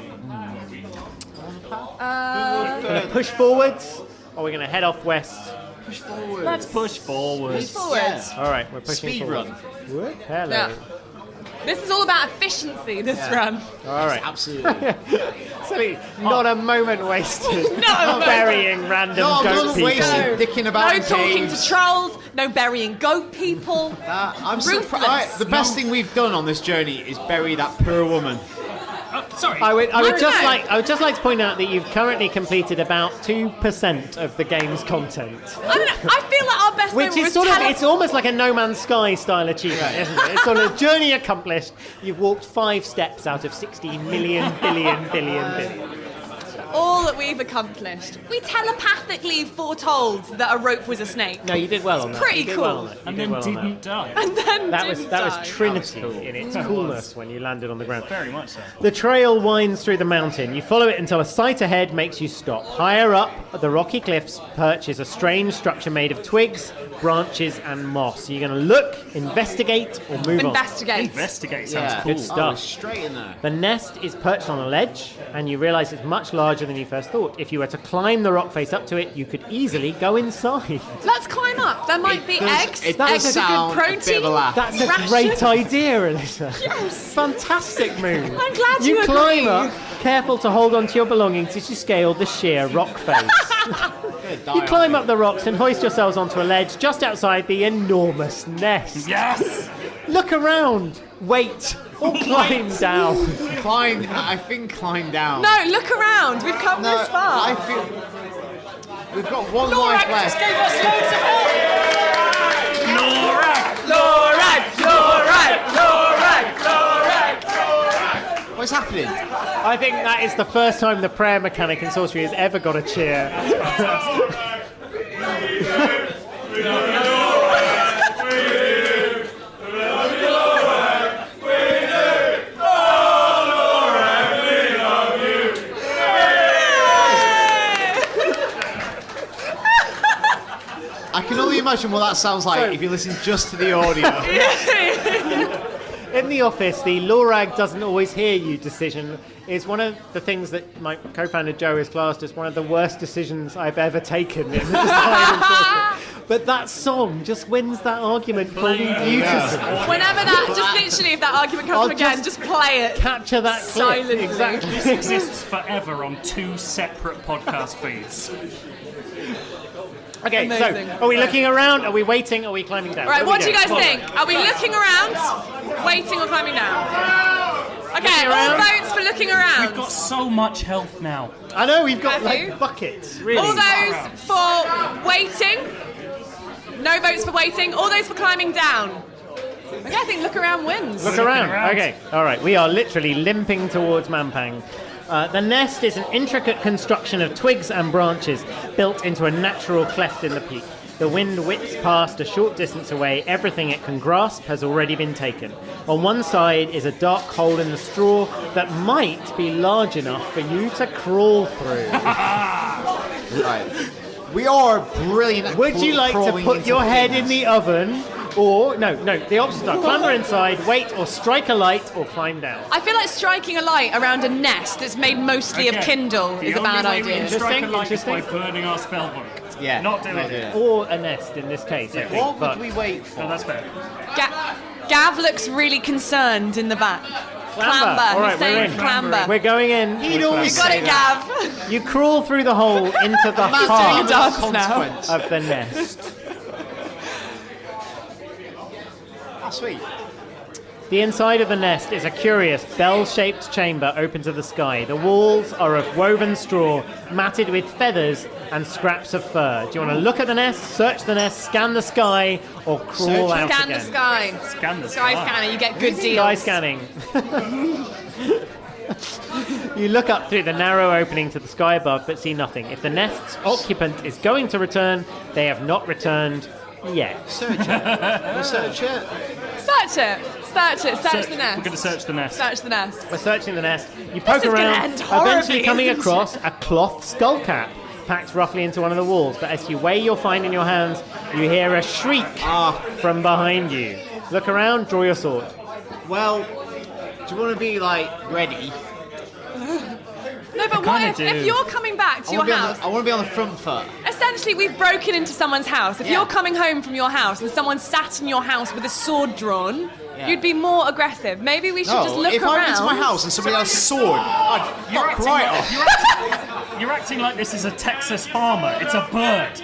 Going to push forwards, or we're going to head off west? Push forward. Let's push forwards. Yeah. All right, we're pushing Speed forward. run. Hello. Yeah. This is all about efficiency, this run. All right. Absolutely. Silly. Not a moment wasted. No. Burying random No, goat not people. wasted. Dicking about No in talking caves. to trolls, no burying goat people. I'm Ruthless. surprised. The best thing we've done on this journey is bury that poor woman. Sorry. I would just know. like to point out that you've currently completed about 2% of the game's content, I feel like our best which moment is was sort of it's almost like a No Man's Sky style achievement, isn't it? It's sort of journey accomplished. You've walked 5 steps out of 60 million billion. all that we've accomplished. We telepathically foretold that a rope was a snake. No, you did well on that. Pretty You did cool. well on that. You And did then well on that. didn't die. And then That was die. Trinity in its coolness when you landed on the ground. Very much so. The trail winds through the mountain. You follow it until a sight ahead makes you stop. Higher up, the rocky cliffs perches a strange structure made of twigs, branches, and moss. You're going to look, investigate, or move Investigate. Investigate sounds Yeah. cool. Good stuff. Straight in there. The nest is perched on a ledge, and you realise it's much larger than you first thought. If you were to climb the rock face up to it, you could easily go inside. Let's climb up. There might be eggs. It Eggs does are sound good a protein. bit of a laugh. That's a Rations. great idea, Alyssa. Yes. Fantastic move. I'm glad you climb agree. up, careful to hold on to your belongings as you scale the sheer rock face. You climb up the rocks and hoist yourselves onto a ledge just outside the enormous nest. Yes! Look around, wait, or climb down. I think climb down. No, look around. We've come No, this far. I feel we've got one Laura life just left. gave us loads of help. Laura! What's happening? I think that is the first time the prayer mechanic in Sorcery has ever got a cheer. I can only imagine what that sounds like if you listen just to the audio. In the office, the Lorag doesn't always hear you decision is one of the things that my co-founder Joe has classed as one of the worst decisions I've ever taken in the design of Sorcery. But that song just wins that argument for me beautifully. Whenever that, just literally, if that argument comes I'll up again, just play it. Capture that clip. Silently. Exactly. This exists forever on 2 separate podcast feeds. Okay, Amazing. so are we looking around? Are we waiting? Are we climbing down? Right, what do you guys doing? think? Are we looking around, waiting, or climbing down? Okay, all around. votes for looking around. We've got so much health now. I know we've got Have you? like buckets. Really. All those for waiting. No votes for waiting. All those for climbing down. Okay, I think look around wins. Look around. Okay, all right. We are literally limping towards Mampang. The nest is an intricate construction of twigs and branches built into a natural cleft in the peak. The wind whips past a short distance away. Everything it can grasp has already been taken. On one side is a dark hole in the straw that might be large enough for you to crawl through. Right. We are brilliant at Would you like to crawling put into your head things. in the oven? Or, no, the options are clamber inside, wait, or strike a light, or climb down. I feel like striking a light around a nest that's made mostly of Kindle is a bad The idea. only way we can strike a light is by Interesting. burning our spellbook. Yeah. Not doing it. Or a nest in this case, I think. What but would we wait for? No, that's fair. Gav looks really concerned in the back. Clamber. All right, He's saying we're in. clamber. We're going in. He'd with always Got clamber. it, Gav. You crawl through the hole into the doing a heart dance now. consequence. of the nest. Ah, sweet. The inside of the nest is a curious bell-shaped chamber open to the sky. The walls are of woven straw, matted with feathers and scraps of fur. Do you want to look at the nest, search the nest, scan the sky, or crawl out Scan again? the sky. Scan the Sky sky. scanner, you get good deals. Sky scanning. You look up through the narrow opening to the sky above, but see nothing. If the nest's occupant is going to return, they have not returned yet. Search it. We'll search it. So, Search it. Search the nest. We're going to search the nest. Search the nest. We're searching the nest. You poke is gonna around, end horribly, eventually coming isn't across a cloth skull cap packed roughly into one of the walls. But as you weigh your find in your hands, you hear a shriek from behind you. Look around, draw your sword. Well, do you want to be, like, ready? No, but what if you're coming back to your house? I want to be on the front foot. Essentially, we've broken into someone's house. If you're coming home from your house and someone sat in your house with a sword drawn, you'd be more aggressive. Maybe we should just look if around. I went to my house and somebody else's sword, I'd fuck right off. You're acting like this is a Texas farmer. It's a bird.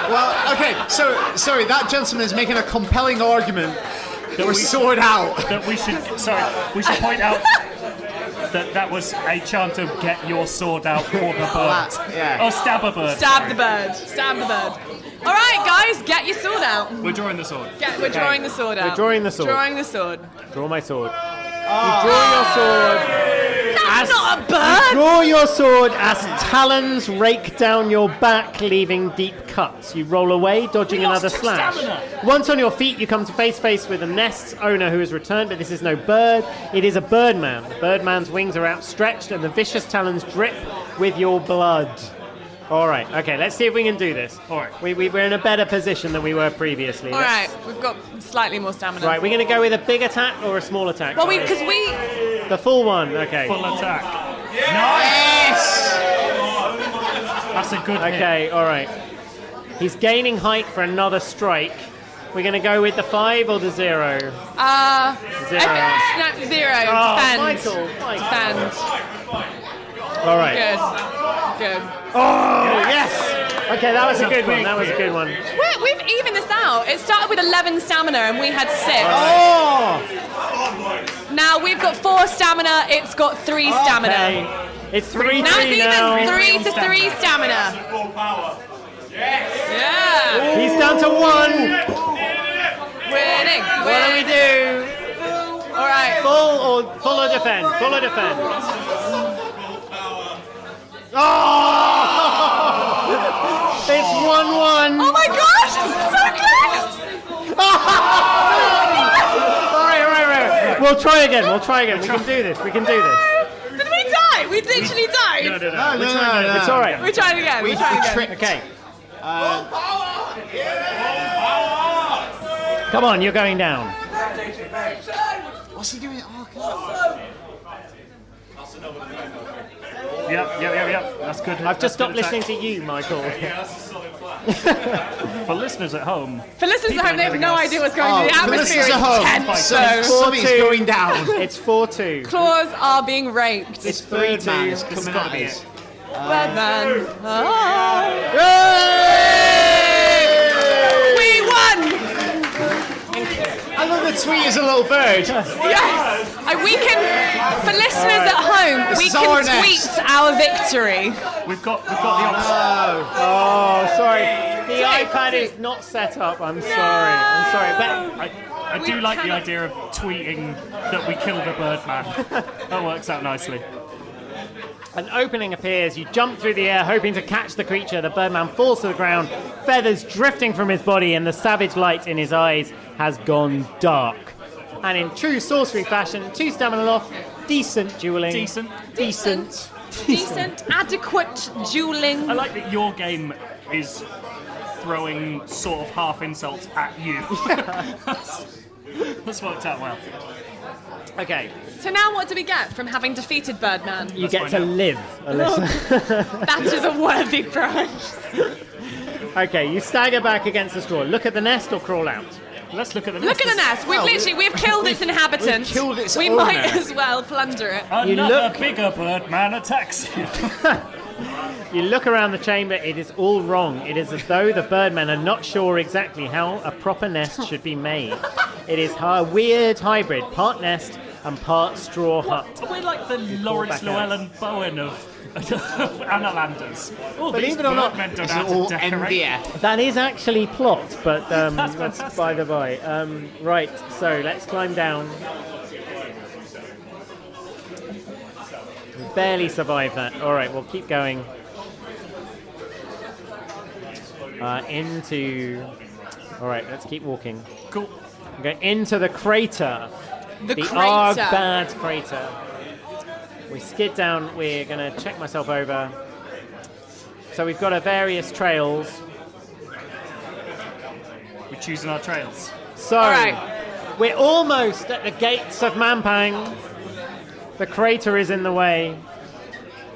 Well, okay, so, sorry, that gentleman is making a compelling argument that we're sword out. That we should point out that was a chant of get your sword out for the bird. Or stab a bird. Stab the bird. All right, guys, get your sword out. We're drawing the sword. We're drawing the sword out. We're drawing the sword. Drawing the sword. Draw my sword. You draw your sword. That's not a bird. You draw your sword as talons rake down your back, leaving deep cuts. You roll away, dodging another slash. Once on your feet, you come to face with the nest's owner who has returned, but this is no bird. It is a birdman. The birdman's wings are outstretched, and the vicious talons drip with your blood. All right, okay, let's see if we can do this. All right. We're in a better position than we were previously. All right, we've got slightly more stamina. Right, we're going to go with a big attack or a small attack? Well, because we... The full one, okay. Full attack. Yes! That's a good hit. Okay, all right. He's gaining height for another strike. We're going to go with the 5 or the 0? 0. Zero. Oh, Defend. Michael. Defend. All right. Good. Oh, yes! Okay, that was a good one. We've evened this out. It started with 11 stamina and we had 6. Oh! Now we've got 4 stamina, it's got 3 stamina. Okay. It's 3-3 Now it's even 3 to 3 3 stamina. Yeah. He's down to 1. Winning. What do we do? All right. Full or defend? Full or defend? Oh! It's 1-1. Oh my gosh, this is so close. Right. We'll try again. We can do this. Did we die? We literally died. No. It's all right. We're trying again. Okay. Come on, you're going down. What's he doing? Oh, God. Yep. That's good. I've just stopped listening to you, Michael. For listeners at home. They have no idea what's going on. The atmosphere is tense. Something's going down. It's 4-2. Claws are being raped. It's 3-2. It's coming at us. Birdman. We won! I love the tweet as a little bird. Yes! We can, for listeners at home, we is our can tweet nest. our victory. We've got the option. Oh, sorry. The iPad is not set up. I'm sorry. But I do like the idea of tweeting that we killed a birdman. That works out nicely. an opening appears. You jump through the air, hoping to catch the creature. The birdman falls to the ground, feathers drifting from his body, and the savage light in his eyes has gone dark. And in true sorcery fashion, 2 stamina off, decent dueling. Decent. Adequate dueling. I like that your game is throwing sort of half insults at you. That's worked out well. Okay. So now what do we get from having defeated Birdman? You get to live, Alyssa. That is a worthy prize. Okay, you stagger back against the straw. Look at the nest or crawl out. Let's look at the nest. Look at the nest. We've killed its inhabitant. We've killed its we owner. might as well plunder it. Another bigger birdman attacks you. You look around the chamber, it is all wrong. It is as though the birdmen are not sure exactly how a proper nest should be made. It is a weird hybrid, part nest and part straw hut. We're like the Lawrence Llewellyn Bowen of Analanders. Oh, Believe it or not, birdmen don't It's know how to all decorate. MDF. That is actually plot, but that's fantastic. by the by. Right, so let's climb down. We barely survived that. All right, we'll keep going. Into All right, let's keep walking. Cool. Okay, into the crater. The crater. Argbad crater. We skid down. We're going to check myself over. So we've got various trails. We're choosing our trails. So All right. we're almost at the gates of Mampang. The crater is in the way.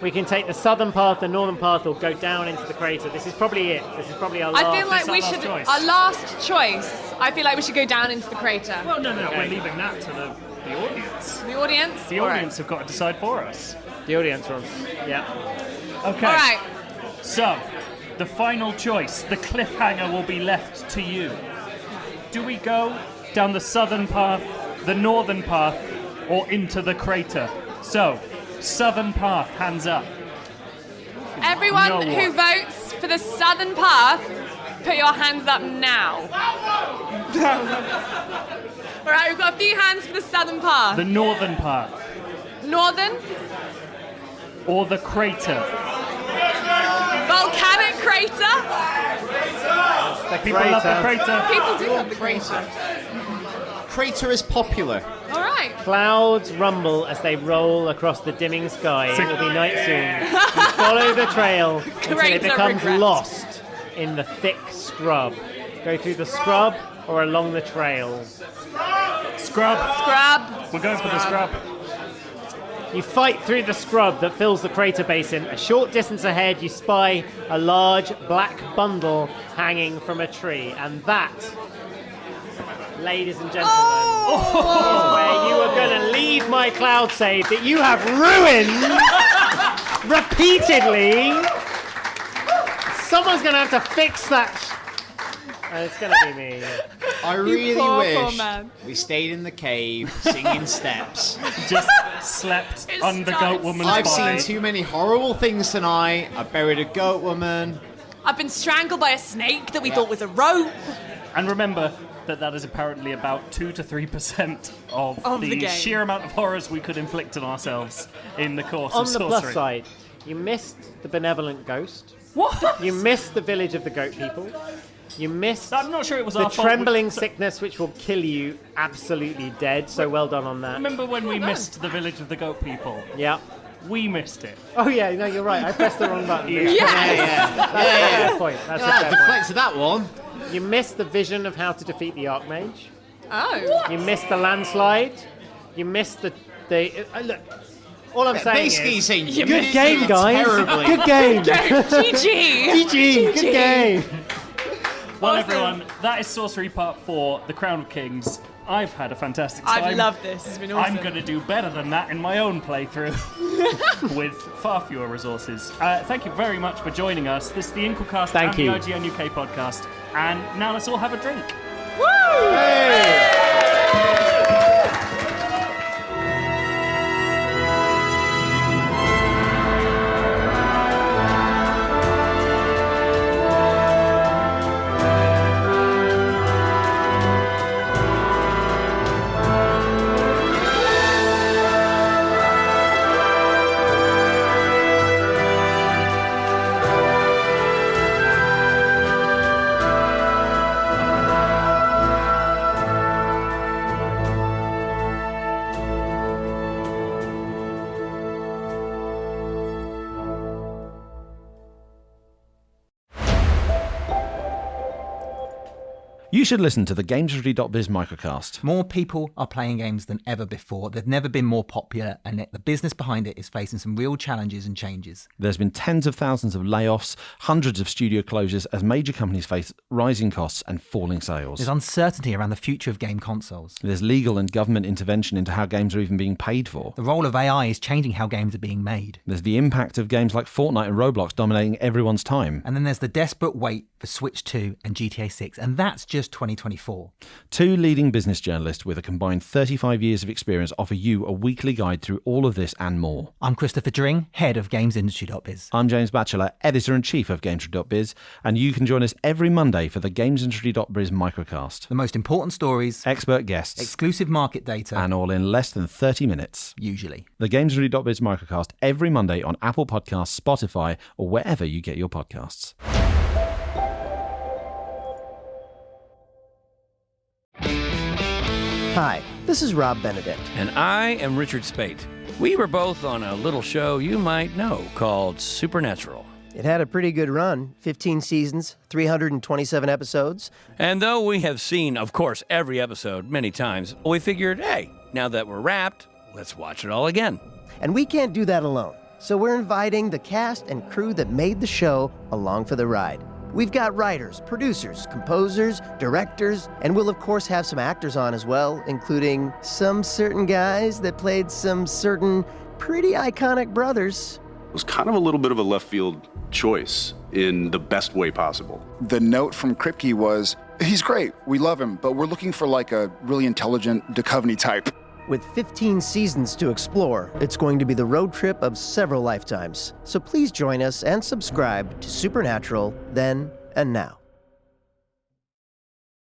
We can take the southern path, the northern path, or go down into the crater. This is probably it. This is probably our last. I feel like we our last should. choice. Our last choice. I feel like we should go down into the crater. Well, no, we're leaving that to the audience. The audience. The audience have got to decide for us. The audience runs. Yeah. Okay. All right. So, the final choice, the cliffhanger will be left to you. Do we go down the southern path, the northern path, or into the crater? So, southern path, hands up. Everyone No who one. votes for the southern path, put your hands up now. All right, we've got a few hands for the southern path. The northern path, Northern, or the crater. volcanic crater. People love the crater. People do love the crater. Crater is popular. All right. Clouds rumble as they roll across the dimming sky. It will be night soon. You follow the trail until it Crater becomes regret. lost in the thick scrub. Go through the scrub or along the trail. Scrub. Scrub. We're going for the scrub. You fight through the scrub that fills the crater basin. A short distance ahead, you spy a large black bundle hanging from a tree. And that, ladies and gentlemen, is where you are going to leave my cloud save that you have ruined repeatedly. Someone's going to have to fix that. And it's going to be me. I really poor wish man. we stayed in the cave singing steps. Just slept It on the goat starts- woman's I've body. seen too many horrible things tonight. I buried a goat woman. I've been strangled by a snake that we thought was a rope. And remember that is apparently about 2 to 3% of the the game. sheer amount of horrors we could inflict on ourselves in the course On of the sorcery. plus side, you missed the benevolent ghost. What? You missed the village of the goat people. You missed I'm not sure it was the our fault. trembling sickness which will kill you absolutely dead. So well done on that. Remember when we missed the village of the goat people? Yeah. We missed it. Oh yeah, no, you're right. I pressed the wrong button. Yes. That's a fair point. That's a fair point. Deflected that one. You missed the vision of how to defeat the Archmage. Oh. You missed the landslide. You missed the look. All I'm saying Basically, is, saying good game, guys. terribly. Good game. GG. GG. Good game. Well, Awesome. everyone, that is Sorcery Part 4, The Crown of Kings. I've had a fantastic time. I've loved this. It's been awesome. I'm going to do better than that in my own playthrough with far fewer resources. Thank you very much for joining us. This is the Inklcast Thank and you. the IGN UK podcast. And now let's all have a drink. You should listen to the GamesIndustry.biz microcast. More people are playing games than ever before. They've never been more popular, and yet the business behind it is facing some real challenges and changes. There's been tens of thousands of layoffs, hundreds of studio closures as major companies face rising costs and falling sales. There's uncertainty around the future of game consoles. There's legal and government intervention into how games are even being paid for. The role of AI is changing how games are being made. There's the impact of games like Fortnite and Roblox dominating everyone's time. And then there's the desperate wait for Switch 2 and GTA 6, and that's just 2024. Two leading business journalists with a combined 35 years of experience offer you a weekly guide through all of this and more. I'm Christopher Dring, head of GamesIndustry.biz. I'm James Batchelor, editor-in-chief of GamesIndustry.biz, and you can join us every Monday for the GamesIndustry.biz microcast. The most important stories, Expert guests, exclusive market data, and all in less than 30 minutes. usually. The GamesIndustry.biz microcast every Monday on Apple Podcasts, Spotify, or wherever you get your podcasts. Hi, this is Rob Benedict. And I am Richard Spate. We were both on a little show you might know called Supernatural. It had a pretty good run, 15 seasons, 327 episodes. And though we have seen, of course, every episode many times, we figured, hey, now that we're wrapped, let's watch it all again. And we can't do that alone, so we're inviting the cast and crew that made the show along for the ride. We've got writers, producers, composers, directors, and we'll of course have some actors on as well, including some certain guys that played some certain pretty iconic brothers. It was kind of a little bit of a left field choice in the best way possible. The note from Kripke was, he's great, we love him, but we're looking for like a really intelligent Duchovny type. With 15 seasons to explore, it's going to be the road trip of several lifetimes. So please join us and subscribe to Supernatural Then and Now.